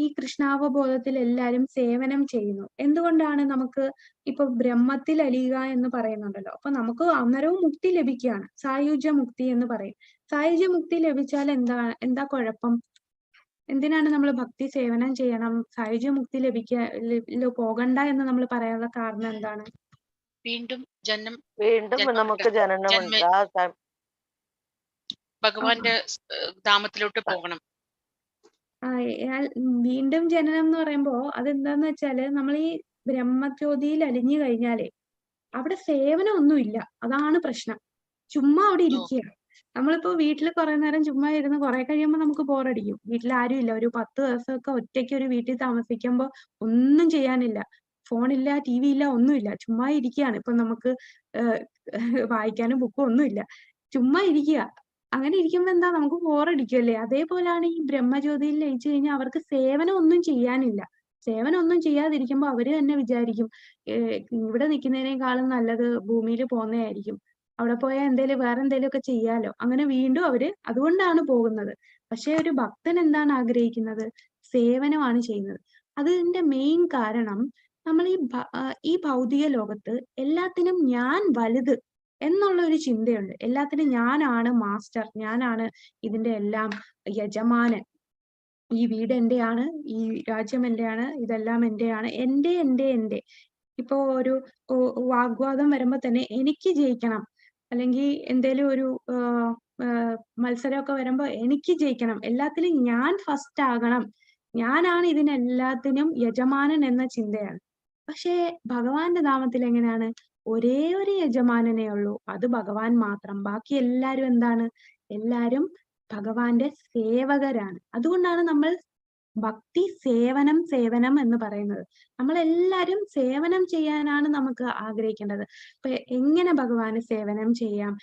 ഈ കൃഷ്ണാവബോധത്തിൽ എല്ലാരും സേവനം ചെയ്യുന്നു. എന്തുകൊണ്ടാണ്? നമുക്ക് ഇപ്പൊ ബ്രഹ്മത്തിൽ അലിയുക എന്ന് പറയുന്നുണ്ടല്ലോ. അപ്പൊ നമുക്ക് അന്നേരവും മുക്തി ലഭിക്കുകയാണ്. സായുജ്യ മുക്തി എന്ന് പറയും. സായുജ്യ മുക്തി ലഭിച്ചാൽ എന്താ കുഴപ്പം? എന്തിനാണ് നമ്മൾ ഭക്തി സേവനം ചെയ്യണം? സായുജ്യ മുക്തി പോകണ്ട എന്ന് നമ്മൾ പറയാനുള്ള കാരണം എന്താണ്? വീണ്ടും നമുക്ക് ജനനം ഭഗവാന്റെ ധാമത്തിലോട്ട് പോകണം. വീണ്ടും ജനനം എന്ന് പറയുമ്പോ അതെന്താന്ന് വെച്ചാല്, നമ്മൾ ഈ ബ്രഹ്മജ്യോതിയിൽ അലിഞ്ഞു കഴിഞ്ഞാലേ അവിടെ സേവനം ഒന്നുമില്ല. അതാണ് പ്രശ്നം. ചുമ്മാ അവിടെ ഇരിക്കുക. നമ്മളിപ്പോ വീട്ടിൽ കുറെ നേരം ചുമ്മാ ഇരുന്ന് കുറെ കഴിയുമ്പോൾ നമുക്ക് ബോറടിക്കും. വീട്ടിൽ ആരും ഇല്ല, ഒരു 10 ദിവസമൊക്കെ ഒറ്റയ്ക്ക് ഒരു വീട്ടിൽ താമസിക്കുമ്പോ ഒന്നും ചെയ്യാനില്ല, ഫോണില്ല, TV ഇല്ല, ഒന്നുമില്ല, ചുമ്മാ ഇരിക്കുകയാണ്. ഇപ്പൊ നമുക്ക് വായിക്കാനും ബുക്കും ഒന്നുമില്ല, ചുമ്മാ ഇരിക്കുക. അങ്ങനെ ഇരിക്കുമ്പോ എന്താ, നമുക്ക് ബോറടിക്കുമല്ലേ? അതേപോലെയാണ് ഈ ബ്രഹ്മജ്യോതിയിൽ ലയിച്ചു കഴിഞ്ഞാൽ അവർക്ക് സേവനം ഒന്നും ചെയ്യാനില്ല. സേവനം ഒന്നും ചെയ്യാതിരിക്കുമ്പോ അവര് തന്നെ വിചാരിക്കും ഇവിടെ നിൽക്കുന്നതിനേക്കാളും നല്ലത് ഭൂമിയിൽ പോകുന്നതായിരിക്കും, അവിടെ പോയാൽ വേറെ എന്തേലും ഒക്കെ ചെയ്യാലോ. അങ്ങനെ വീണ്ടും അവര് അതുകൊണ്ടാണ് പോകുന്നത്. പക്ഷെ ഒരു ഭക്തൻ എന്താണ് ആഗ്രഹിക്കുന്നത്? സേവനമാണ് ചെയ്യുന്നത്. അതിന്റെ മെയിൻ കാരണം, നമ്മൾ ഈ ഭൗതിക ലോകത്ത് എല്ലാത്തിനും ഞാൻ വലുത് എന്നുള്ള ഒരു ചിന്തയുണ്ട്. എല്ലാത്തിനും ഞാനാണ് മാസ്റ്റർ, ഞാനാണ് ഇതിന്റെ എല്ലാം യജമാനൻ. ഈ വീട് എന്റെയാണ്, ഈ രാജ്യം എന്റെയാണ്, ഇതെല്ലാം എന്റെയാണ്, എന്റെ. ഇപ്പോ ഒരു വാഗ്വാദം വരുമ്പോ തന്നെ എനിക്ക് ജയിക്കണം, അല്ലെങ്കിൽ എന്തേലും ഒരു മത്സരമൊക്കെ വരുമ്പോ എനിക്ക് ജയിക്കണം, എല്ലാത്തിലും ഞാൻ ഫസ്റ്റ് ആകണം, ഞാനാണ് ഇതിനെല്ലാത്തിനും യജമാനൻ എന്ന ചിന്തയാണ്. പക്ഷേ ഭഗവാന്റെ നാമത്തിൽ എങ്ങനെയാണ്? ഒരേ ഒരു യജമാനനേ ഉള്ളൂ, അത് ഭഗവാൻ മാത്രം. ബാക്കി എല്ലാരും എന്താണ്? എല്ലാരും ഭഗവാന്റെ സേവകരാണ്. അതുകൊണ്ടാണ് നമ്മൾ ഭക്തി സേവനം എന്ന് പറയുന്നത്. നമ്മളെല്ലാരും സേവനം ചെയ്യാനാണ് നമുക്ക് ആഗ്രഹിക്കേണ്ടത്. ഇപ്പൊ എങ്ങനെ ഭഗവാന് സേവനം ചെയ്യാം?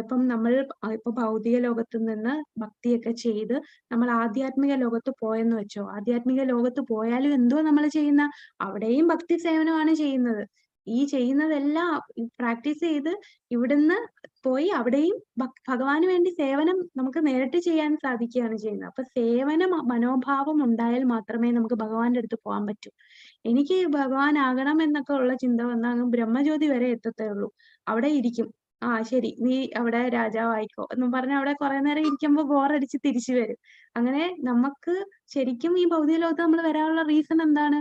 ഇപ്പൊ ഭൗതിക ലോകത്ത് നിന്ന് ഭക്തിയൊക്കെ ചെയ്ത് നമ്മൾ ആധ്യാത്മിക ലോകത്ത് പോയെന്ന് വെച്ചോ. ആധ്യാത്മിക ലോകത്ത് പോയാലും എന്തോ നമ്മൾ ചെയ്യുന്ന, അവിടെയും ഭക്തി സേവനമാണ് ചെയ്യുന്നത്. ഈ ചെയ്യുന്നതെല്ലാം പ്രാക്ടീസ് ചെയ്ത് ഇവിടുന്ന് പോയി അവിടെയും ഭഗവാന് വേണ്ടി സേവനം നമുക്ക് നേരിട്ട് ചെയ്യാൻ സാധിക്കുകയാണ് ചെയ്യുന്നത്. അപ്പൊ സേവന മനോഭാവം ഉണ്ടായാൽ മാത്രമേ നമുക്ക് ഭഗവാന്റെ അടുത്ത് പോകാൻ പറ്റൂ. എനിക്ക് ഭഗവാൻ ആകണം എന്നൊക്കെ ഉള്ള ചിന്ത വന്നാൽ അങ്ങ് ബ്രഹ്മജ്യോതി വരെ എത്തത്തേ ഉള്ളൂ. അവിടെ ഇരിക്കും. ആ ശരി, നീ അവിടെ രാജാവായിക്കോ എന്നും പറഞ്ഞ് അവിടെ കുറെ നേരം ഇരിക്കുമ്പോൾ ബോറടിച്ച് തിരിച്ചു വരും. അങ്ങനെ നമുക്ക് ശരിക്കും ഈ ഭൗതിക ലോകത്ത് നമ്മൾ വരാനുള്ള റീസൺ എന്താണ്?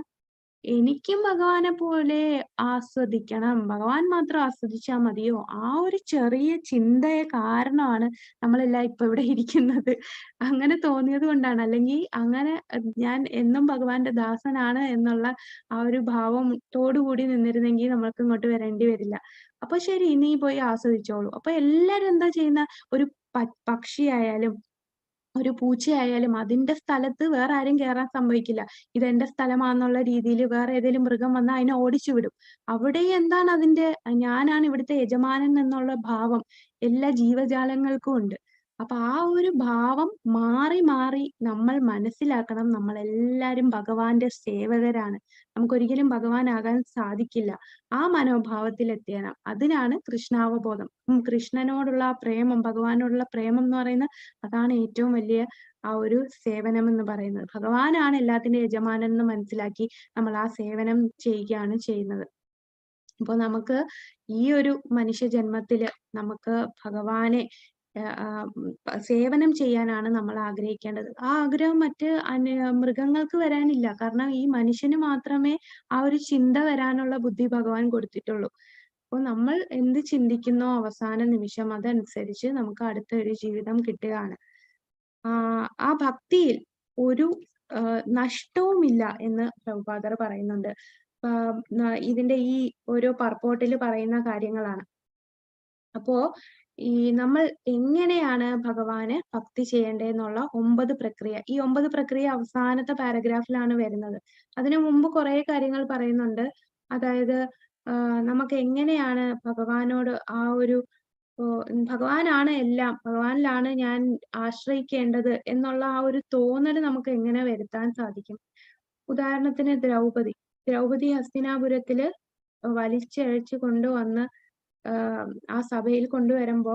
എനിക്കും ഭഗവാനെ പോലെ ആസ്വദിക്കണം, ഭഗവാൻ മാത്രം ആസ്വദിച്ചാൽ മതിയോ? ആ ഒരു ചെറിയ ചിന്തയെ കാരണമാണ് നമ്മളെല്ലാം ഇപ്പൊ ഇവിടെ ഇരിക്കുന്നത്. അങ്ങനെ തോന്നിയത് കൊണ്ടാണ്. അല്ലെങ്കിൽ അങ്ങനെ ഞാൻ എന്നും ഭഗവാന്റെ ദാസനാണ് എന്നുള്ള ആ ഒരു ഭാവത്തോടുകൂടി നിന്നിരുന്നെങ്കിൽ നമ്മൾക്ക് ഇങ്ങോട്ട് വരേണ്ടി വരില്ല. അപ്പൊ ശരി, നീ പോയി ആസ്വദിച്ചോളൂ. അപ്പൊ എല്ലാരും എന്താ ചെയ്യുന്ന? ഒരു പക്ഷിയായാലും ഒരു പൂച്ചയായാലും അതിന്റെ സ്ഥലത്ത് വേറെ ആരും കയറാൻ സമ്മതിക്കില്ല. ഇതെന്റെ സ്ഥലമാണെന്നുള്ള രീതിയിൽ വേറെ ഏതെങ്കിലും മൃഗം വന്നാൽ അതിനെ ഓടിച്ചു വിടും. അവിടെ എന്താണ് അതിന്റെ ഞാനാണ് ഇവിടുത്തെ യജമാനൻ എന്നുള്ള ഭാവം എല്ലാ ജീവജാലങ്ങൾക്കും ഉണ്ട്. അപ്പൊ ആ ഒരു ഭാവം മാറി മാറി നമ്മൾ മനസ്സിലാക്കണം, നമ്മൾ എല്ലാരും ഭഗവാന്റെ സേവകരാണ്. നമുക്കൊരിക്കലും ഭഗവാനാകാൻ സാധിക്കില്ല. ആ മനോഭാവത്തിൽ എത്തിയണം. അതിനാണ് കൃഷ്ണാവബോധം. കൃഷ്ണനോടുള്ള ആ പ്രേമം, ഭഗവാനോടുള്ള പ്രേമം എന്ന് പറയുന്നത് അതാണ് ഏറ്റവും വലിയ ആ ഒരു സേവനം എന്ന് പറയുന്നത്. ഭഗവാനാണ് എല്ലാത്തിന്റെ യജമാനൻ എന്ന് മനസ്സിലാക്കി നമ്മൾ ആ സേവനം ചെയ്യുകയാണ് ചെയ്യുന്നത്. അപ്പൊ നമുക്ക് ഈ ഒരു മനുഷ്യ ജന്മത്തില് നമുക്ക് ഭഗവാനെ സേവനം ചെയ്യാനാണ് നമ്മൾ ആഗ്രഹിക്കേണ്ടത്. ആ ആഗ്രഹം മറ്റ് മൃഗങ്ങൾക്ക് വരാനില്ല. കാരണം ഈ മനുഷ്യന് മാത്രമേ ആ ഒരു ചിന്ത വരാനുള്ള ബുദ്ധി ഭഗവാൻ കൊടുത്തിട്ടുള്ളൂ. അപ്പൊ നമ്മൾ എന്ത് ചിന്തിക്കുന്നോ അവസാന നിമിഷം അതനുസരിച്ച് നമുക്ക് അടുത്ത ഒരു ജീവിതം കിട്ടുകയാണ്. ആ ഭക്തിയിൽ ഒരു നഷ്ടവുമില്ല എന്ന് പ്രഭുപാദർ പറയുന്നുണ്ട്. ഇതിന്റെ ഈ ഓരോ പർപ്പോട്ടിൽ പറയുന്ന കാര്യങ്ങളാണ്. അപ്പോ ഈ നമ്മൾ എങ്ങനെയാണ് ഭഗവാന് ഭക്തി ചെയ്യേണ്ടതെന്നുള്ള 9 പ്രക്രിയ, ഈ 9 പ്രക്രിയ അവസാനത്തെ പാരഗ്രാഫിലാണ് വരുന്നത്. അതിനു മുമ്പ് കുറെ കാര്യങ്ങൾ പറയുന്നുണ്ട്. അതായത് നമുക്ക് എങ്ങനെയാണ് ഭഗവാനോട് ആ ഒരു ഭഗവാനാണ് എല്ലാം, ഭഗവാനിലാണ് ഞാൻ ആശ്രയിക്കേണ്ടത് എന്നുള്ള ആ ഒരു തോന്നല് നമുക്ക് എങ്ങനെ വരുത്താൻ സാധിക്കും? ഉദാഹരണത്തിന് ദ്രൗപദി ഹസ്തിനാപുരത്തില് വലിച്ചഴച്ചു കൊണ്ടുവന്ന് ആ സഭയിൽ കൊണ്ടുവരുമ്പോ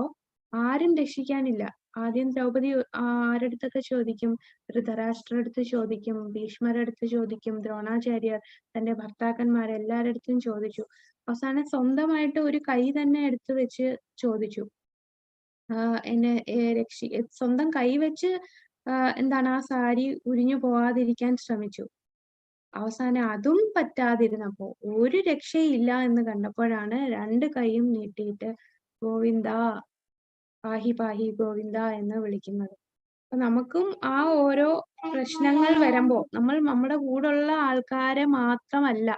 ആരും രക്ഷിക്കാനില്ല. ആദ്യം ദ്രൗപദി ആരടുത്തൊക്കെ ചോദിക്കും? ധൃതരാഷ്ട്രടുത്ത് ചോദിക്കും, ഭീഷ്മരടുത്ത് ചോദിക്കും, ദ്രോണാചാര്യർ, തന്റെ ഭർത്താക്കന്മാരെല്ലാരടുത്തും ചോദിച്ചു. അവസാനം സ്വന്തമായിട്ട് ഒരു കൈ തന്നെ എടുത്തു വെച്ച് ചോദിച്ചു, എന്നെ സ്വന്തം കൈ വെച്ച് എന്താണ് ആ സാരി ഉരിഞ്ഞു പോവാതിരിക്കാൻ ശ്രമിച്ചു. അവസാനം അതും പറ്റാതിരുന്നപ്പോ, ഒരു രക്ഷയില്ല എന്ന് കണ്ടപ്പോഴാണ് 2 കൈയും നീട്ടിയിട്ട് ഗോവിന്ദ പാഹി പാഹി ഗോവിന്ദ എന്ന് വിളിക്കുന്നത്. അപ്പൊ നമുക്കും ആ ഓരോ പ്രശ്നങ്ങൾ വരുമ്പോ നമ്മൾ നമ്മുടെ കൂടെയുള്ള ആൾക്കാരെ മാത്രമല്ല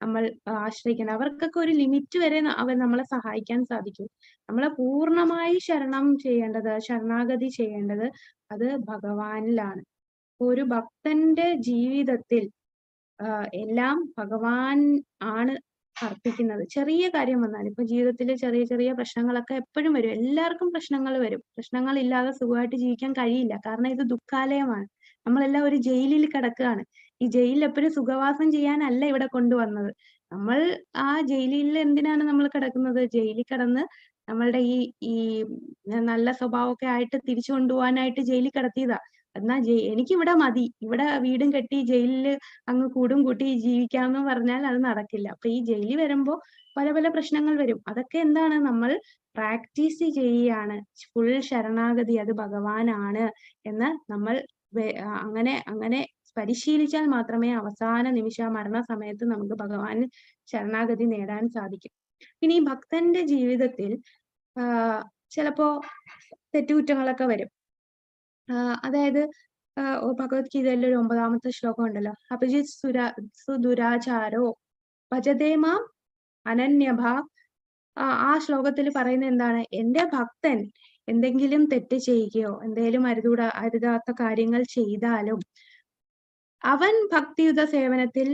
നമ്മൾ ആശ്രയിക്കണം. അവർക്കൊക്കെ ഒരു ലിമിറ്റ് വരെ അവർ നമ്മളെ സഹായിക്കാൻ സാധിക്കും. നമ്മളെ പൂർണ്ണമായി ശരണാഗതി ചെയ്യേണ്ടത് അത് ഭഗവാനിലാണ്. ഒരു ഭക്തന്റെ ജീവിതത്തിൽ എല്ലാം ഭഗവാൻ ആണ് അർപ്പിക്കുന്നത്. ചെറിയ കാര്യം വന്നാൽ, ഇപ്പൊ ജീവിതത്തിലെ ചെറിയ ചെറിയ പ്രശ്നങ്ങളൊക്കെ എപ്പോഴും വരും. എല്ലാവർക്കും പ്രശ്നങ്ങൾ വരും. പ്രശ്നങ്ങൾ ഇല്ലാതെ സുഖമായിട്ട് ജീവിക്കാൻ കഴിയില്ല. കാരണം ഇത് ദുഃഖാലയമാണ്. നമ്മളെല്ലാം ഒരു ജയിലിൽ കിടക്കുകയാണ്. ഈ ജയിലിൽ എപ്പോഴും സുഖവാസം ചെയ്യാനല്ല ഇവിടെ കൊണ്ടുവന്നത്. നമ്മൾ ആ ജയിലിൽ എന്തിനാണ് നമ്മൾ കിടക്കുന്നത്? ജയിലിൽ കിടന്ന് നമ്മളുടെ ഈ നല്ല സ്വഭാവമൊക്കെ ആയിട്ട് തിരിച്ചു കൊണ്ടുപോകാനായിട്ട് ജയിലിൽ കിടത്തിയതാ. എന്നാ എനിക്കിവിടെ മതി, ഇവിടെ വീടും കെട്ടി ജയിലില് അങ്ങ് കൂടും കൂട്ടി ജീവിക്കാന്ന് പറഞ്ഞാൽ അത് നടക്കില്ല. അപ്പൊ ഈ ജയിലിൽ വരുമ്പോ പല പല പ്രശ്നങ്ങൾ വരും. അതൊക്കെ എന്താണ്? നമ്മൾ പ്രാക്ടീസ് ചെയ്യുകയാണ്. ഫുൾ ശരണാഗതി അത് ഭഗവാനാണ് എന്ന് നമ്മൾ അങ്ങനെ പരിശീലിച്ചാൽ മാത്രമേ അവസാന നിമിഷം മരണസമയത്ത് നമുക്ക് ഭഗവാൻ ശരണാഗതി നേടാൻ സാധിക്കും. ഇനി ഭക്തന്റെ ജീവിതത്തിൽ ചിലപ്പോ തെറ്റുകുറ്റങ്ങളൊക്കെ വരും. അതായത് ഭഗവത്ഗീതയിലെ ഒരു 9ാമത്തെ ശ്ലോകം ഉണ്ടല്ലോ, അഭിജിത് സുദുരാചാരോ ഭജതേമാം അനന്യഭാവ്. ആ ശ്ലോകത്തിൽ പറയുന്നത് എന്താണ്? എന്റെ ഭക്തൻ എന്തെങ്കിലും തെറ്റ് ചെയ്യുകയോ എന്തെങ്കിലും അരുതാത്ത കാര്യങ്ങൾ ചെയ്താലും അവൻ ഭക്തിയുത സേവനത്തിൽ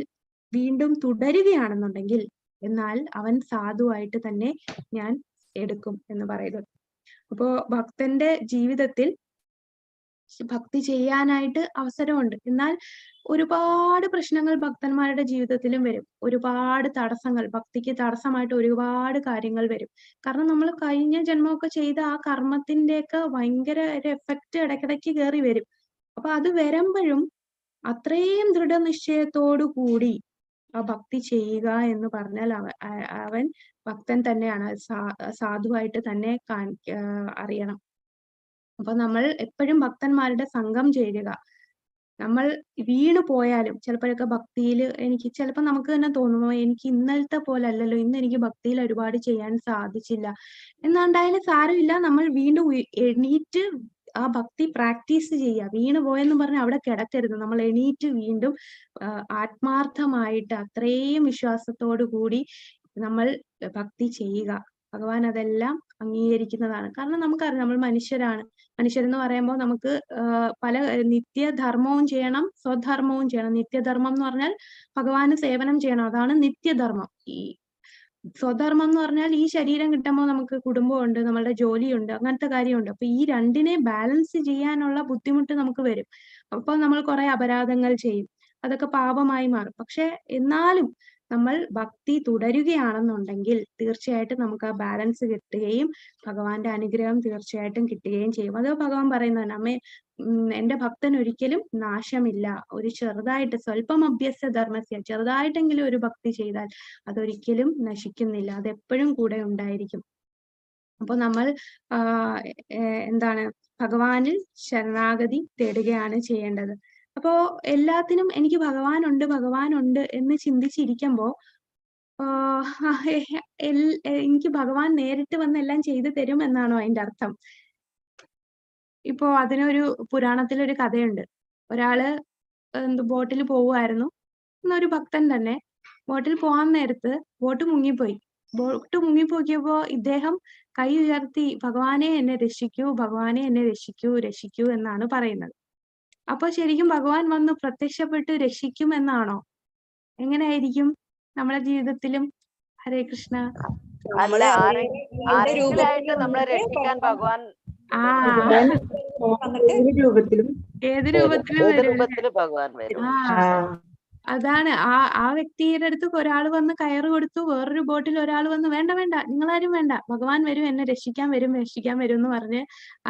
വീണ്ടും തുടരുകയാണെന്നുണ്ടെങ്കിൽ എന്നാൽ അവൻ സാധുവായിട്ട് തന്നെ ഞാൻ എടുക്കും എന്ന് പറയുന്നത്. അപ്പോ ഭക്തന്റെ ജീവിതത്തിൽ ഭക്തി ചെയ്യാനായിട്ട് അവസരമുണ്ട്. എന്നാൽ ഒരുപാട് പ്രശ്നങ്ങൾ ഭക്തന്മാരുടെ ജീവിതത്തിലും വരും. ഒരുപാട് തടസ്സങ്ങൾ, ഭക്തിക്ക് തടസ്സമായിട്ട് ഒരുപാട് കാര്യങ്ങൾ വരും. കാരണം നമ്മൾ കഴിഞ്ഞ ജന്മമൊക്കെ ചെയ്ത ആ കർമ്മത്തിന്റെയൊക്കെ ഭയങ്കര ഒരു എഫക്റ്റ് ഇടയ്ക്കിടയ്ക്ക് കയറി വരും. അപ്പൊ അത് വരുമ്പോഴും അത്രയും ദൃഢനിശ്ചയത്തോടു കൂടി ആ ഭക്തി ചെയ്യുക എന്ന് പറഞ്ഞാൽ അവൻ ഭക്തൻ തന്നെയാണ്. സാധുവായിട്ട് തന്നെ അറിയണം. അപ്പൊ നമ്മൾ എപ്പോഴും ഭക്തന്മാരുടെ സംഘം ചേരുക. നമ്മൾ വീണു പോയാലും ചിലപ്പോഴൊക്കെ ഭക്തിയിൽ എനിക്ക് ചിലപ്പോൾ നമുക്ക് തന്നെ തോന്നുമോ, എനിക്ക് ഇന്നലത്തെ പോലെ അല്ലല്ലോ, ഇന്ന് എനിക്ക് ഭക്തിയിൽ ഒരുപാട് ചെയ്യാൻ സാധിച്ചില്ല എന്നുണ്ടായാലും സാരമില്ല. നമ്മൾ വീണ്ടും എണീറ്റ് ആ ഭക്തി പ്രാക്ടീസ് ചെയ്യുക. വീണു പോയെന്ന് പറഞ്ഞാൽ അവിടെ കിടക്കരുത്. നമ്മൾ എണീറ്റ് വീണ്ടും ആത്മാർത്ഥമായിട്ട് അത്രയും വിശ്വാസത്തോടു കൂടി നമ്മൾ ഭക്തി ചെയ്യുക. ഭഗവാൻ അതെല്ലാം അംഗീകരിക്കുന്നതാണ്. കാരണം നമുക്കറിയാം നമ്മൾ മനുഷ്യരാണ്. മനുഷ്യരെന്ന് പറയുമ്പോൾ നമുക്ക് പല നിത്യധർമ്മവും ചെയ്യണം, സ്വധർമ്മവും ചെയ്യണം. നിത്യധർമ്മം എന്ന് പറഞ്ഞാൽ ഭഗവാന് സേവനം ചെയ്യണം, അതാണ് നിത്യധർമ്മം. ഈ സ്വധർമ്മം എന്ന് പറഞ്ഞാൽ ഈ ശരീരം കിട്ടുമ്പോൾ നമുക്ക് കുടുംബമുണ്ട്, നമ്മളുടെ ജോലിയുണ്ട്, അങ്ങനത്തെ കാര്യമുണ്ട്. അപ്പൊ ഈ രണ്ടിനെ ബാലൻസ് ചെയ്യാനുള്ള ബുദ്ധിമുട്ട് നമുക്ക് വരും. അപ്പൊ നമ്മൾ കുറെ അപരാധങ്ങൾ ചെയ്യും, അതൊക്കെ പാപമായി മാറും. പക്ഷെ എന്നാലും നമ്മൾ ഭക്തി തുടരുകയാണെന്നുണ്ടെങ്കിൽ തീർച്ചയായിട്ടും നമുക്ക് ആ ബാലൻസ് കിട്ടുകയും ഭഗവാന്റെ അനുഗ്രഹം തീർച്ചയായിട്ടും കിട്ടുകയും ചെയ്യും. അത് ഭഗവാൻ പറയുന്നതാണ്, അമ്മേ എന്റെ ഭക്തൻ ഒരിക്കലും നാശമില്ല. ഒരു ചെറുതായിട്ട് സ്വല്പം അഭ്യസ്ത ധർമ്മസ്യ, ചെറുതായിട്ടെങ്കിലും ഒരു ഭക്തി ചെയ്താൽ അതൊരിക്കലും നശിക്കുന്നില്ല, അതെപ്പോഴും കൂടെ ഉണ്ടായിരിക്കും. അപ്പൊ നമ്മൾ എന്താണ് ഭഗവാനിൽ ശരണാഗതി തേടുകയാണ് ചെയ്യേണ്ടത്. അപ്പോ എല്ലാത്തിനും എനിക്ക് ഭഗവാനുണ്ട് എന്ന് ചിന്തിച്ചിരിക്കുമ്പോ എനിക്ക് ഭഗവാൻ നേരിട്ട് വന്ന് എല്ലാം ചെയ്തു തരും എന്നാണോ അതിന്റെ അർത്ഥം? ഇപ്പോ അതിനൊരു പുരാണത്തിലൊരു കഥയുണ്ട്. ഒരാള് ബോട്ടിൽ പോവുമായിരുന്നു. എന്നൊരു ഭക്തൻ തന്നെ ബോട്ടിൽ പോകാൻ നേരത്ത് ബോട്ട് മുങ്ങിപ്പോക്കിയപ്പോ ഇദ്ദേഹം കൈ ഉയർത്തി, ഭഗവാനെ എന്നെ രക്ഷിക്കൂ, ഭഗവാനെ എന്നെ രക്ഷിക്കൂ, രക്ഷിക്കൂ എന്നാണ് പറയുന്നത്. അപ്പൊ ശരിക്കും ഭഗവാൻ വന്ന് പ്രത്യക്ഷപ്പെട്ട് രക്ഷിക്കും എന്നാണോ? എങ്ങനെയായിരിക്കും നമ്മുടെ ജീവിതത്തിലും? ഹരേ കൃഷ്ണ. അല്ല, ആരെങ്കിലായിട്ട് നമ്മളെ രക്ഷിക്കാൻ ഭഗവാൻ ഏത് രൂപത്തിലും ഭഗവാൻ വരും. അതാണ് ആ വ്യക്തിയുടെ അടുത്ത് ഒരാൾ വന്ന് കയറ് കൊടുത്തു, വേറൊരു ബോട്ടിൽ ഒരാൾ വന്ന് വേണ്ട നിങ്ങളാരും വേണ്ട, ഭഗവാൻ വരും, എന്നെ രക്ഷിക്കാൻ വരും എന്ന് പറഞ്ഞ്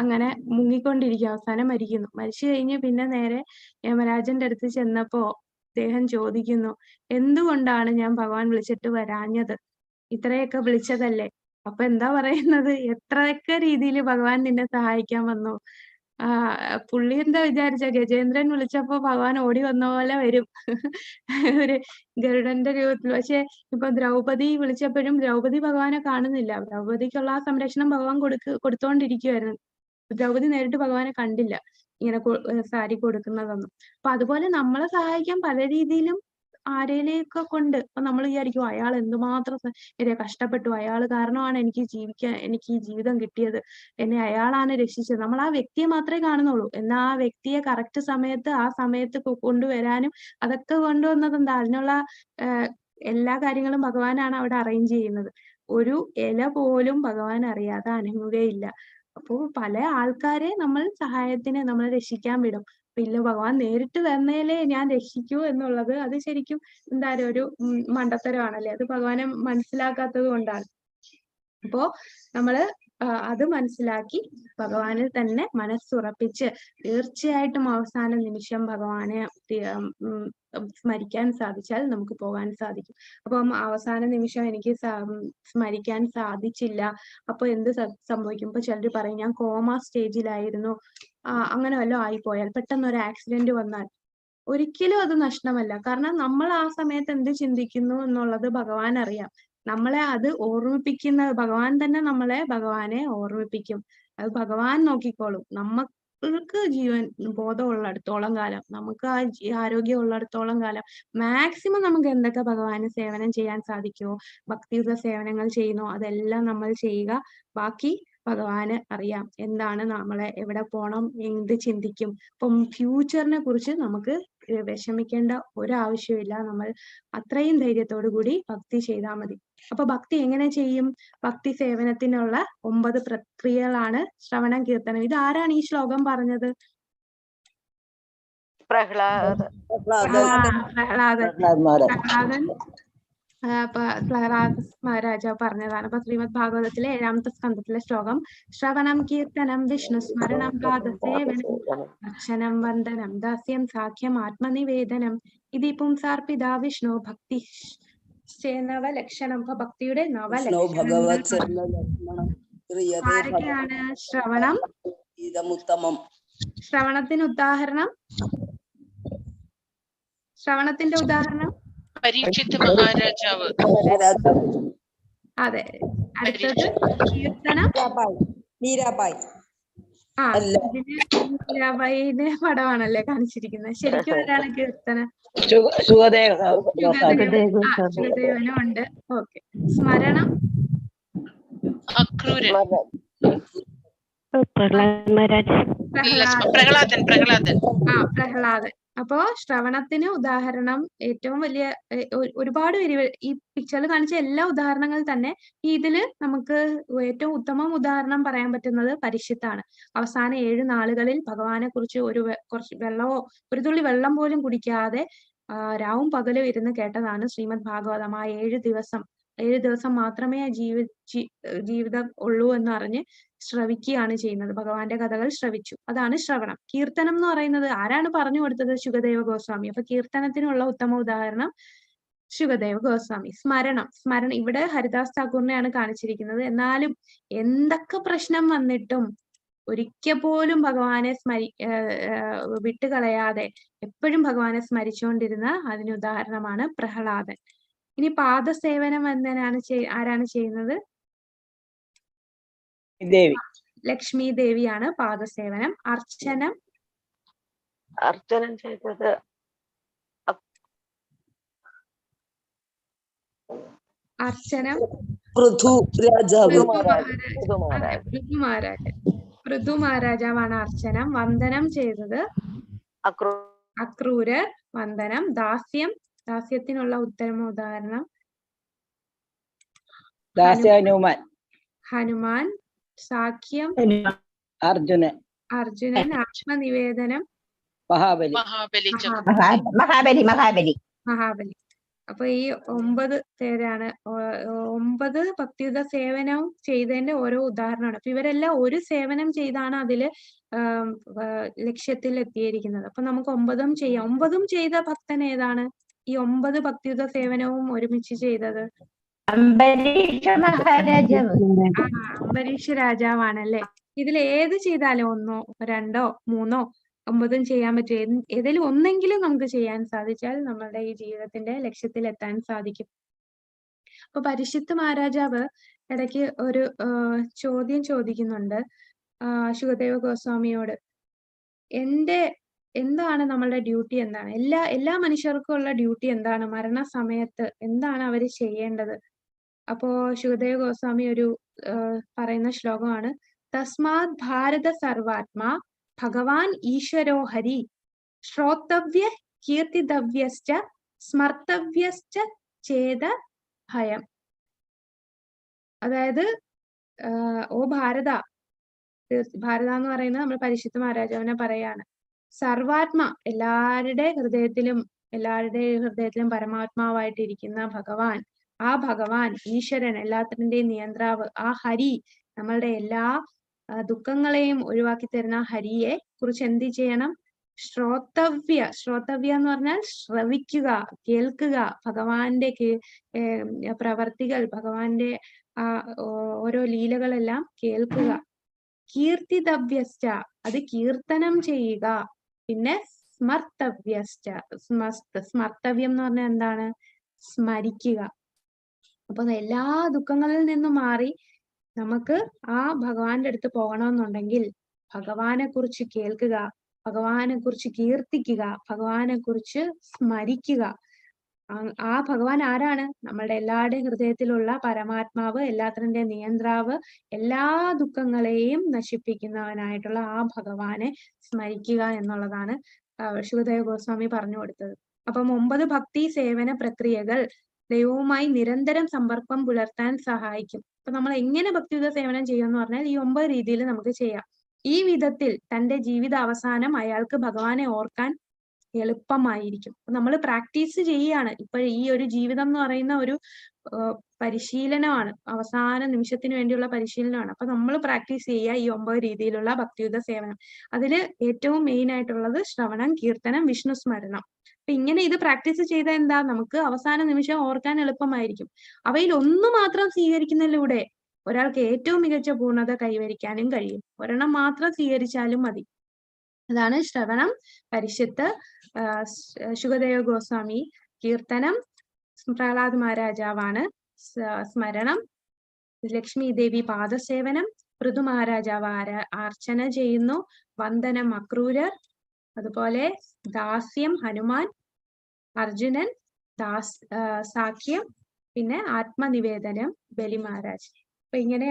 അങ്ങനെ മുങ്ങിക്കൊണ്ടിരിക്കും. അവസാനം മരിക്കുന്നു. മരിച്ചു കഴിഞ്ഞ് പിന്നെ നേരെ യമരാജന്റെ അടുത്ത് ചെന്നപ്പോ അദ്ദേഹം ചോദിക്കുന്നു, എന്തുകൊണ്ടാണ് ഞാൻ ഭഗവാൻ വിളിച്ചിട്ട് വരാഞ്ഞത്? ഇത്രയൊക്കെ വിളിച്ചതല്ലേ. അപ്പൊ എന്താ പറയുന്നത്, എത്രയൊക്കെ രീതിയിൽ ഭഗവാൻ നിന്നെ സഹായിക്കാൻ വന്നു. പുള്ളി എന്താ വിചാരിച്ച, ഗജേന്ദ്രൻ വിളിച്ചപ്പോ ഭഗവാൻ ഓടി വന്ന പോലെ വരും ഒരു ഗരുഡന്റെ രൂപത്തിൽ. പക്ഷെ ഇപ്പൊ ദ്രൗപദി വിളിച്ചപ്പോഴും ദ്രൗപദി ഭഗവാനെ കാണുന്നില്ല. ദ്രൗപദിക്കുള്ള ആ സംരക്ഷണം ഭഗവാൻ കൊടുത്തോണ്ടിരിക്കുവായിരുന്നു. ദ്രൗപദി നേരിട്ട് ഭഗവാനെ കണ്ടില്ല, ഇങ്ങനെ സാരി കൊടുക്കുന്നതൊന്നും. അപ്പൊ അതുപോലെ നമ്മളെ സഹായിക്കാൻ പല രീതിയിലും ആരേലെയൊക്കെ കൊണ്ട്. അപ്പൊ നമ്മൾ വിചാരിക്കും അയാൾ എന്തുമാത്രം കഷ്ടപ്പെട്ടു, അയാൾ കാരണമാണ് എനിക്ക് ഈ ജീവിതം കിട്ടിയത്, എന്നെ അയാളാണ് രക്ഷിച്ചത്. നമ്മൾ ആ വ്യക്തിയെ മാത്രമേ കാണുന്നുള്ളൂ. എന്നാൽ ആ വ്യക്തിയെ കറക്റ്റ് സമയത്ത് ആ സമയത്ത് കൊണ്ടുവരാനും അതൊക്കെ കൊണ്ടുവന്നതെന്താ, അതിനുള്ള എല്ലാ കാര്യങ്ങളും ഭഗവാനാണ് അവിടെ അറേഞ്ച് ചെയ്യുന്നത്. ഒരു ഇല പോലും ഭഗവാൻ അറിയാതെ അനങ്ങുകയില്ല. അപ്പോ പല ആൾക്കാരെ നമ്മൾ സഹായത്തിന് നമ്മളെ രക്ഷിക്കാൻ വിടും. ഇല്ല, ഭഗവാൻ നേരിട്ട് വന്നേലേ ഞാൻ രക്ഷിക്കൂ എന്നുള്ളത് അത് ശരിക്കും എന്താ പറയുക, ഒരു മണ്ടത്തരമാണല്ലേ. അത് ഭഗവാനെ മനസ്സിലാക്കാത്തത് കൊണ്ടാണ്. അപ്പോ നമ്മള് അത് മനസ്സിലാക്കി ഭഗവാനിൽ തന്നെ മനസ്സുറപ്പിച്ച് തീർച്ചയായിട്ടും അവസാന നിമിഷം ഭഗവാനെ സ്മരിക്കാൻ സാധിച്ചാൽ നമുക്ക് പോകാൻ സാധിക്കും. അപ്പം അവസാന നിമിഷം എനിക്ക് സ്മരിക്കാൻ സാധിച്ചില്ല, അപ്പൊ എന്ത് സംഭവിക്കും? ഇപ്പൊ ചിലർ പറയും ഞാൻ കോമ സ്റ്റേജിലായിരുന്നു, അങ്ങനെ വല്ലതും ആയിപ്പോയാൽ, പെട്ടെന്ന് ഒരു ആക്സിഡന്റ് വന്നാൽ, ഒരിക്കലും അത് നഷ്ടമല്ല. കാരണം നമ്മൾ ആ സമയത്ത് എന്ത് ചിന്തിക്കുന്നു എന്നുള്ളത് ഭഗവാൻ അറിയാം. നമ്മളെ അത് ഓർമ്മിപ്പിക്കുന്ന ഭഗവാൻ തന്നെ ഭഗവാനെ ഓർമ്മിപ്പിക്കും. അത് ഭഗവാൻ നോക്കിക്കോളും. നമ്മൾക്ക് ജീവൻ ബോധമുള്ളിടത്തോളം കാലം, നമുക്ക് ആ ആരോഗ്യം ഉള്ളിടത്തോളം കാലം മാക്സിമം നമുക്ക് എന്തൊക്കെ ഭഗവാന് സേവനം ചെയ്യാൻ സാധിക്കുമോ, ഭക്തിയുത സേവനങ്ങൾ ചെയ്യുന്നോ അതെല്ലാം നമ്മൾ ചെയ്യുക. ബാക്കി ഭഗവാന് അറിയാം എന്താണ് നമ്മളെ, എവിടെ പോണം, എന്ത് ചിന്തിക്കും. ഇപ്പം ഫ്യൂച്ചറിനെ കുറിച്ച് നമുക്ക് വിഷമിക്കേണ്ട ഒരാവശ്യമില്ല. നമ്മൾ അത്രയും ധൈര്യത്തോടു കൂടി ഭക്തി ചെയ്താൽ മതി. അപ്പൊ ഭക്തി എങ്ങനെ ചെയ്യും? ഭക്തി സേവനത്തിനുള്ള 9 പ്രക്രിയകളാണ് ശ്രവണം, കീർത്തനം. ഇത് ആരാണ് ഈ ശ്ലോകം പറഞ്ഞത്? പ്രഹ്ലാദ പ്രഹ്ലാദൻ പ്രഹ്ലാദൻ പ്രഹ്ലാദ മഹാരാജാവ് പറഞ്ഞതാണ്. അപ്പൊ ശ്രീമദ് ഭാഗവതത്തിലെ 7ാമത്തെ സ്കന്ധത്തിലെ ശ്ലോകം ശ്രവണം കീർത്തനം വിഷ്ണു സ്മരണം പാദസേവനം അർച്ചനം വന്ദനം ദാസ്യം സാഖ്യം ആത്മനിവേദനം ഇതി പുംസാർപ്പിതാ വിഷ്ണു ഭക്തി നവലക്ഷണം. അപ്പൊ ഭക്തിയുടെ ആരൊക്കെയാണ്? ശ്രവണം. ശ്രവണത്തിന് ഉദാഹരണം, ശ്രവണത്തിന്റെ ഉദാഹരണം പരീക്ഷിത് മഹാരാജാവ്. അതെ. അടുത്തത് കീർത്തനം. മീരാബായി. ആ, ഇതിന് മീരാബായിയുടെ പടമാണല്ലേ കാണിച്ചിരിക്കുന്നത്. ശരിക്കും ആരാണ് കീർത്തനം? ശുകദേവനും ഉണ്ട്. ഓക്കെ. സ്മരണം. അക്രൂരൻ. പ്രഹ്ലാദൻ. പ്രഹ്ലാദൻ. പ്രഹ്ലാദൻ. അപ്പോ ശ്രവണത്തിന് ഉദാഹരണം ഏറ്റവും വലിയ ഒരുപാട് പേര് ഈ പിക്ചറിൽ കാണിച്ച എല്ലാ ഉദാഹരണങ്ങൾ തന്നെ ഇതില് നമുക്ക് ഏറ്റവും ഉത്തമം ഉദാഹരണം പറയാൻ പറ്റുന്നത് പരിഷിത്താണ്. അവസാന 7 നാളുകളിൽ ഭഗവാനെ കുറിച്ച് കുറച്ച് വെള്ളമോ ഒരു തുള്ളി വെള്ളം പോലും കുടിക്കാതെ രാവും പകലും ഇരുന്ന് കേട്ടതാണ് ശ്രീമദ് ഭാഗവതം. ആ 7 ദിവസം മാത്രമേ ജീവിതം ഉള്ളൂ എന്ന് അറിഞ്ഞ് ശ്രവിക്കുകയാണ് ചെയ്യുന്നത്. ഭഗവാന്റെ കഥകൾ ശ്രവിച്ചു. അതാണ് ശ്രവണം. കീർത്തനം എന്ന് പറയുന്നത് ആരാണ് പറഞ്ഞു കൊടുത്തത്? ശുകദേവ ഗോസ്വാമി. അപ്പൊ കീർത്തനത്തിനുള്ള ഉത്തമ ഉദാഹരണം ശുകദേവ ഗോസ്വാമി. സ്മരണം. ഇവിടെ ഹരിദാസ് ഠാക്കൂറിനെയാണ് കാണിച്ചിരിക്കുന്നത്. എന്നാലും എന്തൊക്കെ പ്രശ്നം വന്നിട്ടും ഒരിക്കൽ പോലും ഭഗവാനെ വിട്ടുകളയാതെ എപ്പോഴും ഭഗവാനെ സ്മരിച്ചുകൊണ്ടിരുന്ന അതിന് ഉദാഹരണമാണ് പ്രഹ്ലാദൻ. ഇനി പാദസേവനം ആരാണ് ചെയ്യുന്നത്? ലക്ഷ്മി ദേവിയാണ് പാദസേവനം. അർച്ചനം ചെയ്തത് പൃഥു മഹാരാജാവാണ് അർച്ചനം. വന്ദനം ചെയ്തത് അക്രൂരർ. വന്ദനം. ദാസ്യത്തിനുള്ള ഉത്തമ ഉദാഹരണം ഹനുമാൻ. സാഖ്യം അർജുനൻ. ആത്മനിവേദനം മഹാബലി. അപ്പൊ ഈ 9 പേരാണ്. 9 ഭക്തിയുത സേവനവും ചെയ്തതിന്റെ ഓരോ ഉദാഹരണമാണ്. അപ്പൊ ഇവരെല്ലാം ഒരു സേവനം ചെയ്താണ് അതില് ലക്ഷ്യത്തിൽ എത്തിയിരിക്കുന്നത്. അപ്പൊ നമുക്ക് 9ഉം ചെയ്യാം. 9ഉം ചെയ്ത ഭക്തൻ ഏതാണ്? ഈ 9 ഭക്തിയുത സേവനവും ഒരുമിച്ച് ചെയ്തത് അംബരീഷ് രാജാവാണല്ലേ. ഇതിൽ ഏത് ചെയ്താലും 1, 2, 3 9ഉം ചെയ്യാൻ പറ്റും. ഏതെങ്കിലും ഒന്നെങ്കിലും നമുക്ക് ചെയ്യാൻ സാധിച്ചാൽ നമ്മളുടെ ഈ ജീവിതത്തിന്റെ ലക്ഷ്യത്തിൽ എത്താൻ സാധിക്കും. അപ്പൊ പരിഷിത്ത് മഹാരാജാവ് ഇടയ്ക്ക് ഒരു ചോദ്യം ചോദിക്കുന്നുണ്ട് ശുകദേവ ഗോസ്വാമിയോട്. എന്താണ് നമ്മളുടെ ഡ്യൂട്ടി? എന്താണ് എല്ലാ മനുഷ്യർക്കും ഉള്ള ഡ്യൂട്ടി എന്താണ്? മരണസമയത്ത് എന്താണ് അവര് ചെയ്യേണ്ടത്? അപ്പോ ശുകദേവ ഗോസ്വാമി ഒരു പറയുന്ന ശ്ലോകമാണ് തസ്മാത് ഭാരത സർവാത്മാ ഭഗവാൻ ഈശ്വരോ ഹരി ശ്രോതവ്യ കീർത്തിതവ്യശ്ച സ്മർത്തവ്യശ്ച ചേത ഭയം. അതായത് ഓ ഭാരത എന്ന് പറയുന്നത് നമ്മൾ പരിശുദ്ധ മഹാരാജാവിനെ പറയാണ്. സർവാത്മ എല്ലാവരുടെ ഹൃദയത്തിലും പരമാത്മാവായിട്ടിരിക്കുന്ന ഭഗവാൻ, ആ ഭഗവാൻ ഈശ്വരൻ, എല്ലാത്തിന്റെയും നിയന്ത്രാവ്, ആ ഹരി നമ്മളുടെ എല്ലാ ദുഃഖങ്ങളെയും ഒഴിവാക്കി തരുന്ന ഹരിയെ കുറിച്ച് എന്ത് ചെയ്യണം? ശ്രോതവ്യ എന്ന് പറഞ്ഞാൽ ശ്രവിക്കുക, കേൾക്കുക. ഭഗവാന്റെ പ്രവർത്തികൾ, ഭഗവാന്റെ ഓരോ ലീലകളെല്ലാം കേൾക്കുക. കീർത്തിതവ്യശ്ച അത് കീർത്തനം ചെയ്യുക. പിന്നെ സ്മർത്തവ്യം എന്ന് പറഞ്ഞാൽ എന്താണ്? സ്മരിക്കുക. അപ്പൊ എല്ലാ ദുഃഖങ്ങളിൽ നിന്നും മാറി നമുക്ക് ആ ഭഗവാന്റെ അടുത്ത് പോകണമെന്നുണ്ടെങ്കിൽ ഭഗവാനെ കുറിച്ച് കേൾക്കുക, ഭഗവാനെ കുറിച്ച് കീർത്തിക്കുക, ഭഗവാനെ കുറിച്ച് സ്മരിക്കുക. ആ ഭഗവാൻ ആരാണ്? നമ്മളുടെ എല്ലാവരുടെയും ഹൃദയത്തിലുള്ള പരമാത്മാവ്, എല്ലാത്തിൻ്റെ നിയന്ത്രാവ്, എല്ലാ ദുഃഖങ്ങളെയും നശിപ്പിക്കുന്നവനായിട്ടുള്ള ആ ഭഗവാനെ സ്മരിക്കുക എന്നുള്ളതാണ് ശുകദേവ ഗോസ്വാമി പറഞ്ഞു കൊടുത്തത്. അപ്പം 9 ഭക്തി സേവന പ്രക്രിയകൾ ദൈവവുമായി നിരന്തരം സമ്പർക്കം പുലർത്താൻ സഹായിക്കും. അപ്പൊ നമ്മൾ എങ്ങനെ ഭക്തിയുത സേവനം ചെയ്യുമെന്ന് പറഞ്ഞാൽ ഈ 9 രീതിയിൽ നമുക്ക് ചെയ്യാം. ഈ വിധത്തിൽ തന്റെ ജീവിത അവസാനം അയാൾക്ക് ഭഗവാനെ ഓർക്കാൻ എളുപ്പമായിരിക്കും. നമ്മൾ പ്രാക്ടീസ് ചെയ്യാണ്. ഇപ്പൊ ഈ ഒരു ജീവിതം എന്ന് പറയുന്ന ഒരു പരിശീലനമാണ്, അവസാന നിമിഷത്തിന് വേണ്ടിയുള്ള പരിശീലനമാണ്. അപ്പൊ നമ്മൾ പ്രാക്ടീസ് ചെയ്യുക ഈ 9 രീതിയിലുള്ള ഭക്തിയുത സേവനം. അതില് ഏറ്റവും മെയിൻ ആയിട്ടുള്ളത് ശ്രവണം, കീർത്തനം, വിഷ്ണു സ്മരണം. അപ്പൊ ഇങ്ങനെ ഇത് പ്രാക്ടീസ് ചെയ്താൽ എന്താ, നമുക്ക് അവസാന നിമിഷം ഓർക്കാൻ എളുപ്പമായിരിക്കും. അവയിൽ ഒന്ന് മാത്രം സ്വീകരിക്കുന്നതിലൂടെ ഒരാൾക്ക് ഏറ്റവും മികച്ച പൂർണ്ണത കൈവരിക്കാനും കഴിയും. ഒരെണ്ണം മാത്രം സ്വീകരിച്ചാലും മതി. അതാണ് ശ്രവണം, പരിഷത്ത്, ശുകദേവ ഗോസ്വാമി, കീർത്തനം പ്രഹ്ലാദ് മഹാരാജാവാണ്, സ്മരണം ലക്ഷ്മി ദേവി പാദസേവനം, പൃഥു മഹാരാജാവ് അർച്ചന ചെയ്യുന്നു, വന്ദനം അക്രൂരർ, അതുപോലെ ദാസ്യം ഹനുമാൻ, അർജുനൻ, സാഖ്യം, പിന്നെ ആത്മനിവേദനം ബലി മഹാരാജ്. അപ്പൊ ഇങ്ങനെ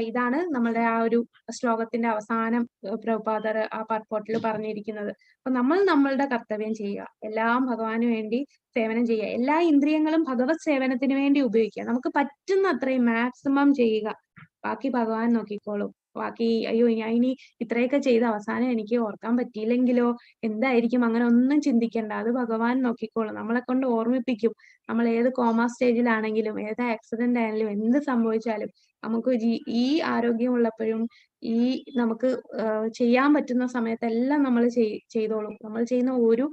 ഇതാണ് നമ്മുടെ ആ ഒരു ശ്ലോകത്തിന്റെ അവസാനം പ്രഭുപാദർ ആ പർപ്പോട്ടിൽ പറഞ്ഞിരിക്കുന്നത്. അപ്പൊ നമ്മൾ നമ്മളുടെ കർത്തവ്യം ചെയ്യുക, എല്ലാം ഭഗവാന് വേണ്ടി സേവനം ചെയ്യുക, എല്ലാ ഇന്ദ്രിയങ്ങളും ഭഗവത് സേവനത്തിന് വേണ്ടി ഉപയോഗിക്കുക, നമുക്ക് പറ്റുന്ന അത്രയും മാക്സിമം ചെയ്യുക. ബാക്കി ഭഗവാൻ നോക്കിക്കോളും. ബാക്കി അയ്യോ ഞാൻ ഇനി ഇത്രയൊക്കെ ചെയ്ത് അവസാനം എനിക്ക് ഓർക്കാൻ പറ്റിയില്ലെങ്കിലോ എന്തായിരിക്കും, അങ്ങനെ ഒന്നും ചിന്തിക്കണ്ട. അത് ഭഗവാൻ നോക്കിക്കോളും. നമ്മളെ കൊണ്ട് ഓർമ്മിപ്പിക്കും. നമ്മൾ ഏത് കോമ സ്റ്റേജിലാണെങ്കിലും, ഏത് ആക്സിഡന്റ് ആയാലും, എന്ത് സംഭവിച്ചാലും നമുക്ക് ഈ ആരോഗ്യമുള്ളപ്പോഴും ഈ നമുക്ക് ചെയ്യാൻ പറ്റുന്ന സമയത്തെല്ലാം നമ്മൾ ചെയ്തോളും. നമ്മൾ ചെയ്യുന്ന ഒരു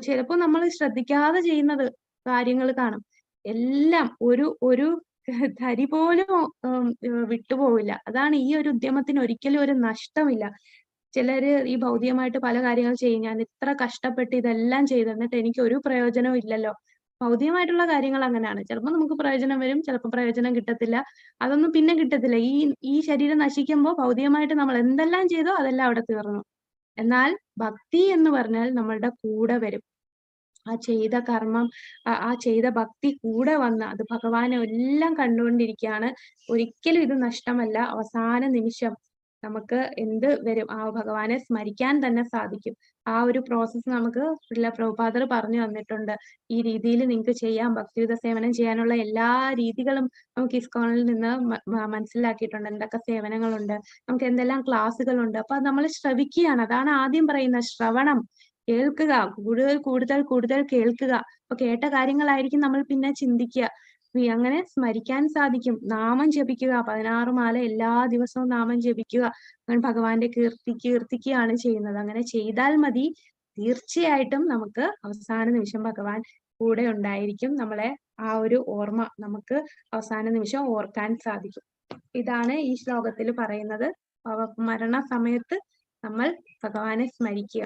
ചിലപ്പോൾ നമ്മൾ ശ്രദ്ധിക്കാതെ ചെയ്യുന്നത് കാര്യങ്ങൾ കാണും. എല്ലാം ഒരു തരി പോലും വിട്ടുപോവില്ല. അതാണ് ഈ ഒരു ഉദ്യമത്തിന് ഒരിക്കലും ഒരു നഷ്ടമില്ല. ചിലര് ഈ ഭൗതികമായിട്ട് പല കാര്യങ്ങൾ ചെയ്യും, ഞാൻ ഇത്ര കഷ്ടപ്പെട്ട് ഇതെല്ലാം ചെയ്ത് എന്നിട്ട് എനിക്ക് ഒരു പ്രയോജനവും ഇല്ലല്ലോ. ഭൗതികമായിട്ടുള്ള കാര്യങ്ങൾ അങ്ങനെയാണ്. ചിലപ്പോൾ നമുക്ക് പ്രയോജനം വരും, ചിലപ്പോൾ പ്രയോജനം കിട്ടത്തില്ല. അതൊന്നും പിന്നെ കിട്ടത്തില്ല. ഈ ശരീരം നശിക്കുമ്പോൾ ഭൗതികമായിട്ട് നമ്മൾ എന്തെല്ലാം ചെയ്തോ അതെല്ലാം അവിടെ തീർന്നു. എന്നാൽ ഭക്തി എന്ന് പറഞ്ഞാൽ നമ്മളുടെ കൂടെ വരും. ആ ചെയ്ത കർമ്മം, ആ ചെയ്ത ഭക്തി കൂടെ വന്ന് അത് ഭഗവാനെ എല്ലാം കണ്ടുകൊണ്ടിരിക്കുകയാണ്. ഒരിക്കലും ഇത് നഷ്ടമല്ല. അവസാന നിമിഷം നമുക്ക് എന്ത് വരും, ആ ഭഗവാനെ സ്മരിക്കാൻ തന്നെ സാധിക്കും. ആ ഒരു പ്രോസസ്സ് നമുക്ക് പ്രഭുപാദർ പറഞ്ഞു തന്നിട്ടുണ്ട്. ഈ രീതിയിൽ നിങ്ങൾക്ക് ചെയ്യാം. ഭക്തിയുത സേവനം ചെയ്യാനുള്ള എല്ലാ രീതികളും നമുക്ക് ഇസ്കോണിൽ നിന്ന് മനസ്സിലാക്കിയിട്ടുണ്ട്. എന്തൊക്കെ സേവനങ്ങളുണ്ട്, നമുക്ക് എന്തെല്ലാം ക്ലാസ്സുകളുണ്ട്. അപ്പൊ നമ്മൾ ശ്രവിക്കുകയാണ്. അതാണ് ആദ്യം പറയുന്ന ശ്രവണം, കേൾക്കുക, കൂടുതൽ കേൾക്കുക. അപ്പൊ കേട്ട കാര്യങ്ങളായിരിക്കും നമ്മൾ പിന്നെ ചിന്തിക്കുക. അങ്ങനെ സ്മരിക്കാൻ സാധിക്കും. നാമം ജപിക്കുക, 16 മാല എല്ലാ ദിവസവും നാമം ജപിക്കുക. അങ്ങനെ ഭഗവാന്റെ കീർത്തിക്കുകയാണ് ചെയ്യുന്നത്. അങ്ങനെ ചെയ്താൽ മതി. തീർച്ചയായിട്ടും നമുക്ക് അവസാന നിമിഷം ഭഗവാൻ കൂടെ ഉണ്ടായിരിക്കും. നമ്മളെ ആ ഒരു ഓർമ്മ നമുക്ക് അവസാന നിമിഷം ഓർക്കാൻ സാധിക്കും. ഇതാണ് ഈ ശ്ലോകത്തിൽ പറയുന്നത്. മരണ സമയത്ത് നമ്മൾ ഭഗവാനെ സ്മരിക്കുക.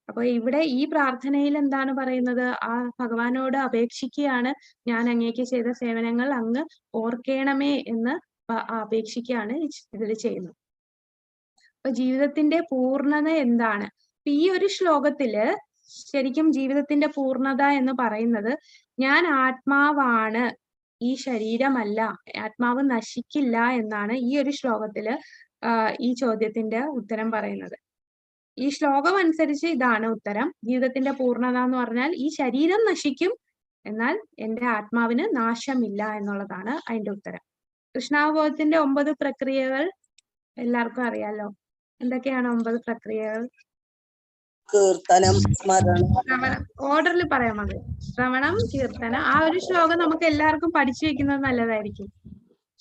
അപ്പൊ ഇവിടെ ഈ പ്രാർത്ഥനയിൽ എന്താണ് പറയുന്നത്, ആ ഭഗവാനോട് അപേക്ഷിക്കുകയാണ്, ഞാൻ അങ്ങേക്ക് ചെയ്ത സേവനങ്ങൾ അങ്ങ് ഓർക്കണമേ എന്ന് അപേക്ഷിക്കുകയാണ് ഇതിൽ ചെയ്യുന്നത്. അപ്പൊ ജീവിതത്തിന്റെ പൂർണ്ണത എന്താണ്? ഈ ഒരു ശ്ലോകത്തില് ശരിക്കും ജീവിതത്തിന്റെ പൂർണ്ണത എന്ന് പറയുന്നത്, ഞാൻ ആത്മാവാണ്, ഈ ശരീരമല്ല, ആത്മാവ് നശിക്കില്ല എന്നാണ് ഈ ഒരു ശ്ലോകത്തില് ഈ ചോദ്യത്തിന്റെ ഉത്തരം പറയുന്നത്. ഈ ശ്ലോകം അനുസരിച്ച് ഇതാണ് ഉത്തരം. ജീവിതത്തിന്റെ പൂർണ്ണത എന്ന് പറഞ്ഞാൽ ഈ ശരീരം നശിക്കും, എന്നാൽ എന്റെ ആത്മാവിന് നാശമില്ല എന്നുള്ളതാണ് അതിന്റെ ഉത്തരം. കൃഷ്ണാവബോധത്തിന്റെ 9 പ്രക്രിയകൾ എല്ലാവർക്കും അറിയാലോ. എന്തൊക്കെയാണ് 9 പ്രക്രിയകൾ? കീർത്തനം, സ്മരണം, ഓർഡറിൽ പറയാൻ മതി. ശ്രവണം, കീർത്തനം. ആ ഒരു ശ്ലോകം നമുക്ക് എല്ലാവർക്കും പഠിച്ചു വെക്കുന്നത് നല്ലതായിരിക്കും.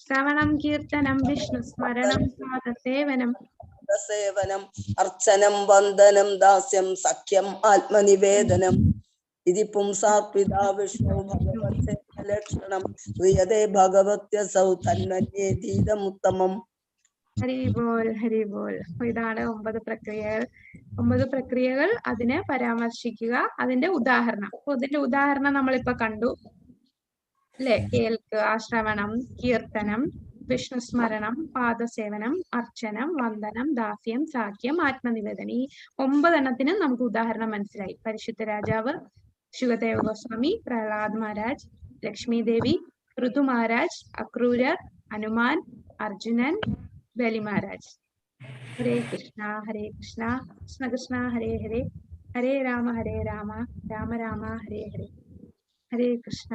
ശ്രവണം, കീർത്തനം, വിഷ്ണു സ്മരണം, പാദസേവനം, സേവനം, അർച്ചനം, വന്ദനം, ദാസ്യം, സഖ്യം, ആത്മനിവേദനം. ഇതി പുംസാർപ്പിതാ വിഷ്ണു ഭഗവത് ലക്ഷണം ക്രിയതേ ഭഗവത്യസൗ തന്മന്യേതീതമുത്തമം. ഹരിബോൾ ഹരിബോൾ. ഇതാണ് 9 പ്രക്രിയകൾ. 9 പ്രക്രിയകൾ അതിനെ പരാമർശിക്കുക. അതിന്റെ ഉദാഹരണം, ഇതിന്റെ ഉദാഹരണം നമ്മളിപ്പോ കണ്ടു അല്ലെ. കേൾക്കുക, ശ്രവണം, കീർത്തനം, വിഷ്ണു സ്മരണം, പാദസേവനം, അർച്ചനം, വന്ദനം, ദാസ്യം, സാഖ്യം, ആത്മനിവേദനം. ഈ 9 എണ്ണത്തിന് നമുക്ക് ഉദാഹരണം മനസ്സിലായി. പരിശുദ്ധ രാജാവ്, ശുകദേവ ഗോസ്വാമി, പ്രഹ്ലാദ് മഹാരാജ്, ലക്ഷ്മി ദേവി, പൃഥു മഹാരാജ്, അക്രൂരർ, ഹനുമാൻ, അർജുനൻ, ബലി മഹാരാജ്. ഹരേ കൃഷ്ണ കൃഷ്ണ കൃഷ്ണ ഹരേ ഹരേ, ഹരേ രാമ രാമ രാമ ഹരേ ഹരേ. ഹരേ കൃഷ്ണ.